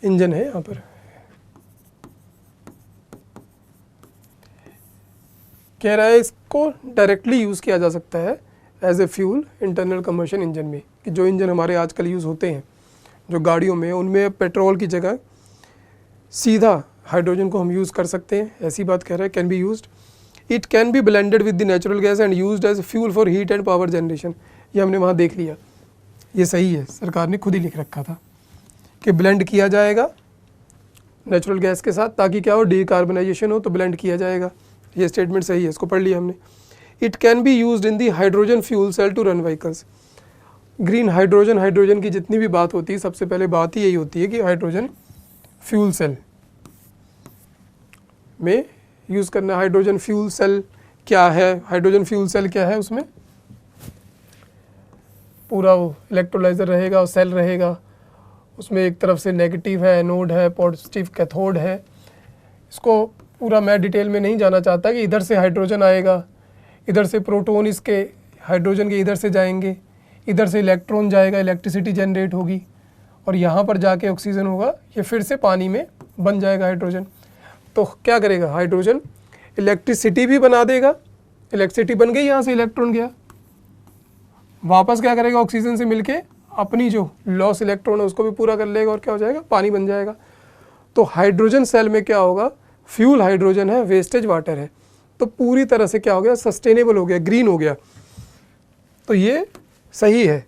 Engine है यहाँ पर, कह रहा है इसको डायरेक्टली यूज़ किया जा सकता है as a fuel internal combustion engine में, कि जो इंजन हमारे आजकल यूज़ होते हैं जो गाड़ियों में, उनमें पेट्रोल की जगह सीधा हाइड्रोजन को हम यूज़ कर सकते हैं, ऐसी बात कह रहा है। Can be used, it can be blended with the natural gas and used as fuel for heat and power generation. ये हमने वहाँ देख लिया, ये सही है, सरकार ने खुद ही लिख रखा था कि ब्लेंड किया जाएगा नेचुरल गैस के साथ, ताकि क्या हो, डीकार्बनाइजेशन हो, तो ब्लेंड किया जाएगा। ये स्टेटमेंट सही है, इसको पढ़ लिया हमने। It can be used in the hydrogen fuel cell to run vehicles. Green hydrogen, hydrogen की जितनी भी बात होती है सबसे पहले बात ही यही होती है कि हाइड्रोजन फ्यूल सेल में यूज़ करना। हाइड्रोजन फ्यूल सेल क्या है, हाइड्रोजन फ्यूल सेल क्या है, उसमें पूरा वो इलेक्ट्रोलाइजर रहेगा और सेल रहेगा, उसमें एक तरफ से नेगेटिव है एनोड है, पॉजिटिव कैथोड है। इसको पूरा मैं डिटेल में नहीं जाना चाहता कि इधर से हाइड्रोजन आएगा, इधर से प्रोटॉन इसके हाइड्रोजन के इधर से जाएंगे, इधर से इलेक्ट्रॉन जाएगा, इलेक्ट्रिसिटी जनरेट होगी और यहाँ पर जाके ऑक्सीजन होगा, ये फिर से पानी में बन जाएगा हाइड्रोजन। तो क्या करेगा हाइड्रोजन, इलेक्ट्रिसिटी भी बना देगा, इलेक्ट्रिसिटी बन गई, यहाँ से इलेक्ट्रॉन गया, वापस क्या करेगा, ऑक्सीजन से मिलके अपनी जो लॉस इलेक्ट्रॉन है उसको भी पूरा कर लेगा और क्या हो जाएगा, पानी बन जाएगा। तो हाइड्रोजन सेल में क्या होगा, फ्यूल हाइड्रोजन है, वेस्टेज वाटर है, तो पूरी तरह से क्या हो गया, सस्टेनेबल हो गया, ग्रीन हो गया। तो ये सही है,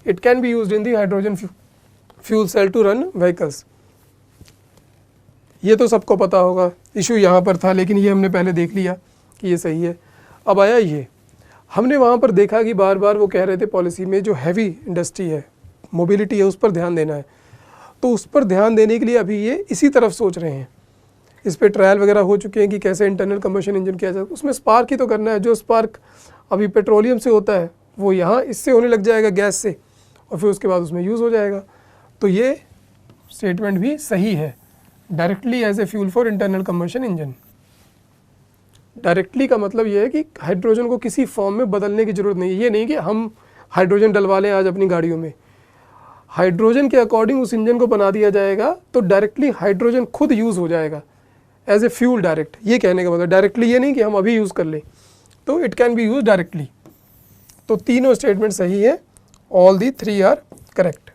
it can be used in the hydrogen fuel cell to run vehicles. ये तो सबको पता होगा, इशू यहाँ पर था, लेकिन ये हमने पहले देख लिया कि ये सही है। अब आया ये, हमने वहाँ पर देखा कि बार बार वो कह रहे थे पॉलिसी में जो हैवी इंडस्ट्री है, मोबिलिटी है, उस पर ध्यान देना है। तो उस पर ध्यान देने के लिए अभी ये इसी तरफ सोच रहे हैं इस पे ट्रायल वगैरह हो चुके हैं कि कैसे इंटरनल कंबशन इंजन किया जाए। उसमें स्पार्क ही तो करना है। जो स्पार्क अभी पेट्रोलियम से होता है वो यहाँ इससे होने लग जाएगा, गैस से, और फिर उसके बाद उसमें यूज़ हो जाएगा। तो ये स्टेटमेंट भी सही है, directly as a fuel for internal combustion engine. Directly का मतलब ये है कि हाइड्रोजन को किसी फॉर्म में बदलने की ज़रूरत नहीं है। ये नहीं कि हम हाइड्रोजन डलवा लें आज अपनी गाड़ियों में, हाइड्रोजन के अकॉर्डिंग उस इंजन को बना दिया जाएगा तो डायरेक्टली हाइड्रोजन खुद यूज़ हो जाएगा एज ए फ्यूल डायरेक्ट। ये कहने का मतलब डायरेक्टली ये नहीं कि हम अभी यूज़ कर लें, तो it can be use directly. तो तीनों स्टेटमेंट सही है, ऑल दी 3 आर करेक्ट।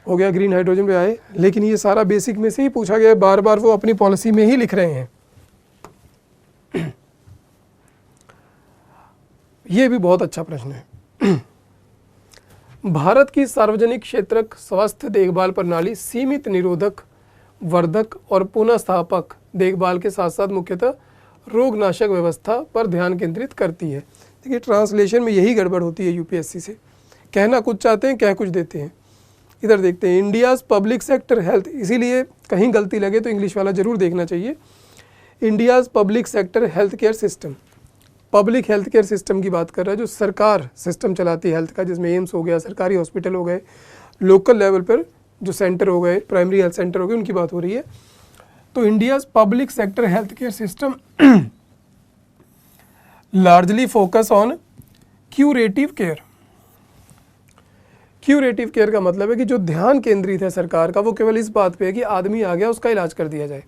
हो गया, ग्रीन हाइड्रोजन पे आए। लेकिन ये सारा बेसिक में से ही पूछा गया, बार बार वो अपनी पॉलिसी में ही लिख रहे हैं। ये भी बहुत अच्छा प्रश्न है। भारत की सार्वजनिक क्षेत्रक स्वास्थ्य देखभाल प्रणाली सीमित, निरोधक, वर्धक और पुनःस्थापक देखभाल के साथ साथ मुख्यतः रोगनाशक व्यवस्था पर ध्यान केंद्रित करती है। देखिए ट्रांसलेशन में यही गड़बड़ होती है यूपीएससी से, कहना कुछ चाहते हैं, कह कुछ देते हैं। इधर देखते हैं, इंडियाज़ पब्लिक सेक्टर हेल्थ, इसीलिए कहीं गलती लगे तो इंग्लिश वाला ज़रूर देखना चाहिए। India's public sector health care system, public health care system की बात कर रहा है, जो सरकार सिस्टम चलाती है हेल्थ का, जिसमें एम्स हो गया, सरकारी हॉस्पिटल हो गए, लोकल लेवल पर जो सेंटर हो गए, प्राइमरी हेल्थ सेंटर हो गए, उनकी बात हो रही है। तो India's public sector health care system largely focus on curative care. Curative care का मतलब है कि जो ध्यान केंद्रित है सरकार का, वो केवल इस बात पे है कि आदमी आ गया उसका इलाज कर दिया जाए,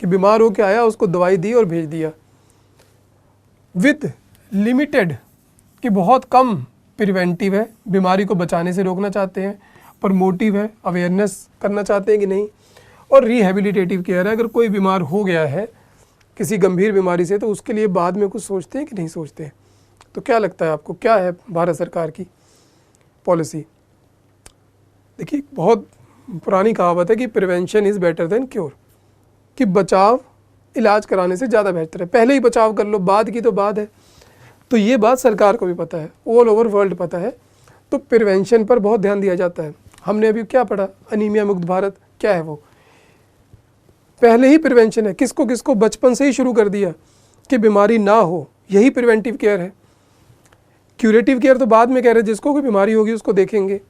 कि बीमार होकर आया उसको दवाई दी और भेज दिया, विद लिमिटेड, कि बहुत कम प्रिवेंटिव है, बीमारी को बचाने से रोकना चाहते हैं, प्रमोटिव है, अवेयरनेस करना चाहते हैं कि नहीं, और रिहेबिलिटेटिव केयर है, अगर कोई बीमार हो गया है किसी गंभीर बीमारी से तो उसके लिए बाद में कुछ सोचते हैं कि नहीं सोचते हैं। तो क्या लगता है आपको, क्या है भारत सरकार की पॉलिसी? देखिए बहुत पुरानी कहावत है कि prevention is better than cure, कि बचाव इलाज कराने से ज़्यादा बेहतर है। पहले ही बचाव कर लो, बाद की तो बात है। तो ये बात सरकार को भी पता है, ऑल ओवर वर्ल्ड पता है। तो प्रिवेंशन पर बहुत ध्यान दिया जाता है। हमने अभी क्या पढ़ा, अनीमिया मुक्त भारत, क्या है वो? पहले ही प्रिवेंशन है, किसको किसको बचपन से ही शुरू कर दिया कि बीमारी ना हो, यही प्रिवेंटिव केयर है। क्यूरेटिव केयर तो बाद में कह रहे, जिसको कोई बीमारी होगी उसको देखेंगे।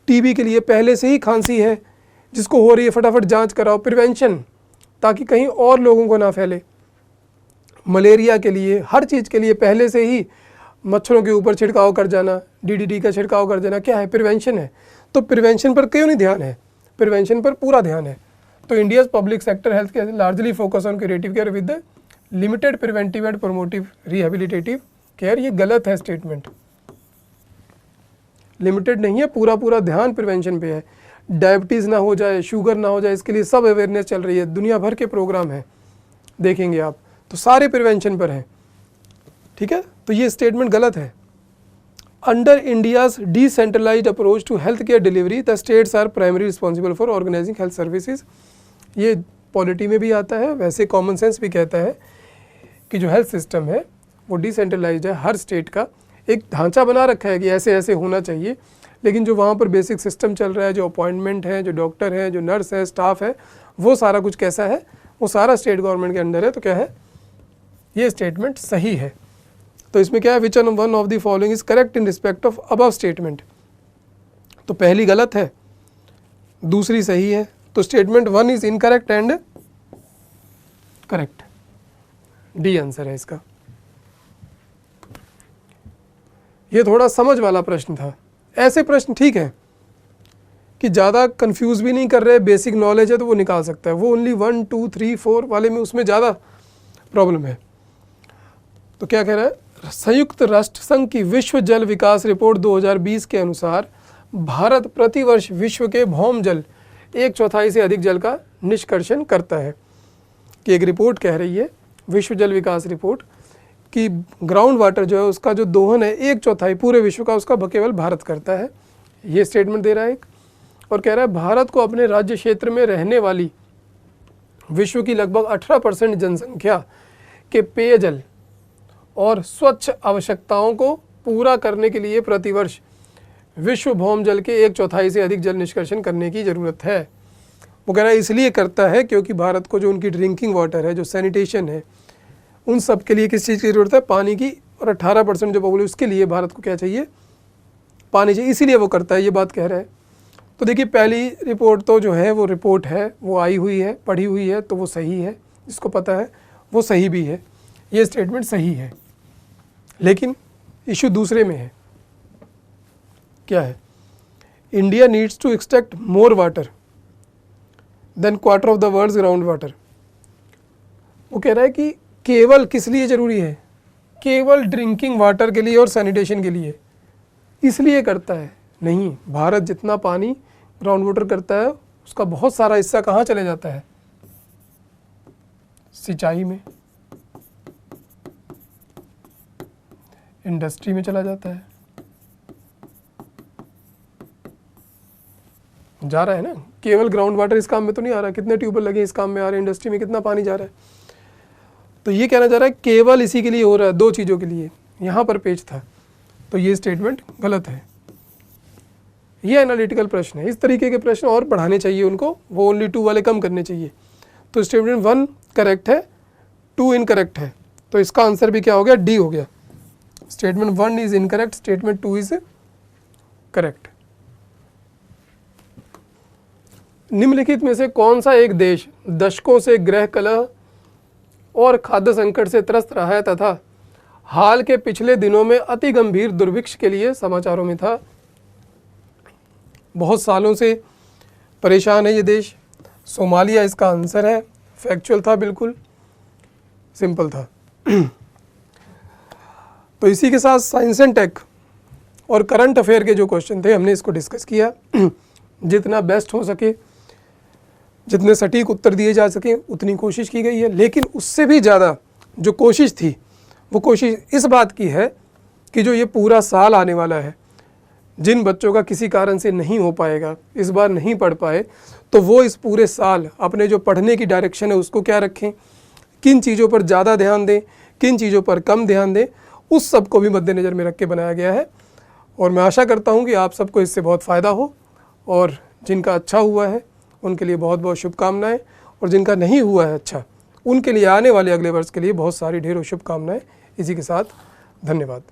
टीबी के लिए पहले से ही खांसी है, जिसको हो रही है फटाफट जांच कराओ, प्रिवेंशन, ताकि कहीं और लोगों को ना फैले। मलेरिया के लिए, हर चीज़ के लिए पहले से ही मच्छरों के ऊपर छिड़काव कर जाना, डीडीटी का छिड़काव कर जाना, क्या है? प्रिवेंशन है। तो प्रिवेंशन पर क्यों नहीं ध्यान है? प्रिवेंशन पर पूरा ध्यान है। तो India's public sector health care largely focus on curative care with limited preventive and promotive rehabilitative care. ये गलत है स्टेटमेंट, लिमिटेड नहीं है, पूरा पूरा ध्यान प्रिवेंशन पे है। डायबिटीज़ ना हो जाए, शुगर ना हो जाए, इसके लिए सब अवेयरनेस चल रही है, दुनिया भर के प्रोग्राम हैं, देखेंगे आप, तो सारे प्रिवेंशन पर हैं। ठीक है, तो ये स्टेटमेंट गलत है। Under India's decentralised approach to health care delivery the states are primary responsible for organising health services. ये पॉलिटी में भी आता है, वैसे कॉमन सेंस भी कहता है कि जो हेल्थ सिस्टम है वो डिसेंट्रलाइज्ड है, हर स्टेट का एक ढांचा बना रखा है कि ऐसे ऐसे होना चाहिए, लेकिन जो वहाँ पर बेसिक सिस्टम चल रहा है, जो अपॉइंटमेंट है, जो डॉक्टर है, जो नर्स है, स्टाफ है, वो सारा कुछ कैसा है, वो सारा स्टेट गवर्नमेंट के अंडर है। तो क्या है, ये स्टेटमेंट सही है। तो इसमें क्या है, which one of the following is correct in respect of above statement. तो पहली गलत है, दूसरी सही है, तो statement 1 is incorrect and correct, D answer है इसका। ये थोड़ा समझ वाला प्रश्न था। ऐसे प्रश्न ठीक है कि ज़्यादा कंफ्यूज भी नहीं कर रहे, बेसिक नॉलेज है तो वो निकाल सकता है। वो ओनली 1, 2, 3, 4 वाले में उसमें ज़्यादा प्रॉब्लम है। तो क्या कह रहा है, संयुक्त राष्ट्र संघ की विश्व जल विकास रिपोर्ट 2020 के अनुसार भारत प्रतिवर्ष विश्व के भौम जल 1/4 से अधिक जल का निष्कर्षण करता है। कि एक रिपोर्ट कह रही है, विश्व जल विकास रिपोर्ट, कि ग्राउंड वाटर जो है उसका जो दोहन है 1/4 पूरे विश्व का, उसका केवल भारत करता है। ये स्टेटमेंट दे रहा है एक, और कह रहा है भारत को अपने राज्य क्षेत्र में रहने वाली विश्व की लगभग 18% जनसंख्या के पेयजल और स्वच्छ आवश्यकताओं को पूरा करने के लिए प्रतिवर्ष विश्व भौम जल के 1/4 से अधिक जल निष्कर्षण करने की ज़रूरत है। वो कह रहा है इसलिए करता है क्योंकि भारत को जो उनकी ड्रिंकिंग वाटर है, जो सैनिटेशन है, उन सब के लिए किस चीज़ की ज़रूरत है? पानी की। और 18% जो पॉपुलेशन उसके लिए भारत को क्या चाहिए? पानी चाहिए, इसीलिए वो करता है, ये बात कह रहा है। तो देखिए पहली रिपोर्ट तो जो है वो रिपोर्ट है, वो आई हुई है, पढ़ी हुई है, तो वो सही है, जिसको पता है वो सही भी है, ये स्टेटमेंट सही है। लेकिन इशू दूसरे में है। क्या है? India needs to extract more water than quarter of the world's ground water. वो कह रहा है कि केवल किस लिए ज़रूरी है? केवल ड्रिंकिंग वाटर के लिए और सैनिटेशन के लिए, इसलिए करता है। नहीं, भारत जितना पानी ग्राउंड वाटर करता है उसका बहुत सारा हिस्सा कहाँ चले जाता है? सिंचाई में, इंडस्ट्री में चला जाता है, जा रहा है ना। केवल ग्राउंड वाटर इस काम में तो नहीं आ रहा, कितने ट्यूबवेल लगे इस काम में आ रहे हैं, इंडस्ट्री में कितना पानी जा रहा है। तो ये कहना चाह रहा है केवल इसी के लिए हो रहा है, दो चीज़ों के लिए, यहाँ पर पेज था। तो ये स्टेटमेंट गलत है। ये एनालिटिकल प्रश्न है, इस तरीके के प्रश्न और बढ़ाने चाहिए उनको, वो ओनली 2 वाले कम करने चाहिए। तो स्टेटमेंट 1 करेक्ट है, 2 इनकरेक्ट है, तो इसका आंसर भी क्या हो गया? डी हो गया। Statement 1 is incorrect, statement 2 is correct. निम्नलिखित में से कौन सा एक देश दशकों से गृह कलह और खाद्य संकट से त्रस्त रहा है तथा हाल के पिछले दिनों में अति गंभीर दुर्भिक्ष के लिए समाचारों में था? बहुत सालों से परेशान है ये देश। सोमालिया इसका आंसर है। फैक्चुअल था, बिल्कुल सिंपल था। तो इसी के साथ साइंस एंड टेक और करंट अफेयर के जो क्वेश्चन थे हमने इसको डिस्कस किया। जितना बेस्ट हो सके, जितने सटीक उत्तर दिए जा सके उतनी कोशिश की गई है। लेकिन उससे भी ज़्यादा जो कोशिश थी वो कोशिश इस बात की है कि जो ये पूरा साल आने वाला है, जिन बच्चों का किसी कारण से नहीं हो पाएगा, इस बार नहीं पढ़ पाए, तो वो इस पूरे साल अपने जो पढ़ने की डायरेक्शन है उसको क्या रखें, किन चीज़ों पर ज़्यादा ध्यान दें, किन चीज़ों पर कम ध्यान दें, उस सब को भी मद्देनज़र में रख के बनाया गया है। और मैं आशा करता हूँ कि आप सबको इससे बहुत फ़ायदा हो, और जिनका अच्छा हुआ है उनके लिए बहुत बहुत शुभकामनाएं, और जिनका नहीं हुआ है अच्छा, उनके लिए आने वाले अगले वर्ष के लिए बहुत सारी ढेरों शुभकामनाएं। इसी के साथ धन्यवाद।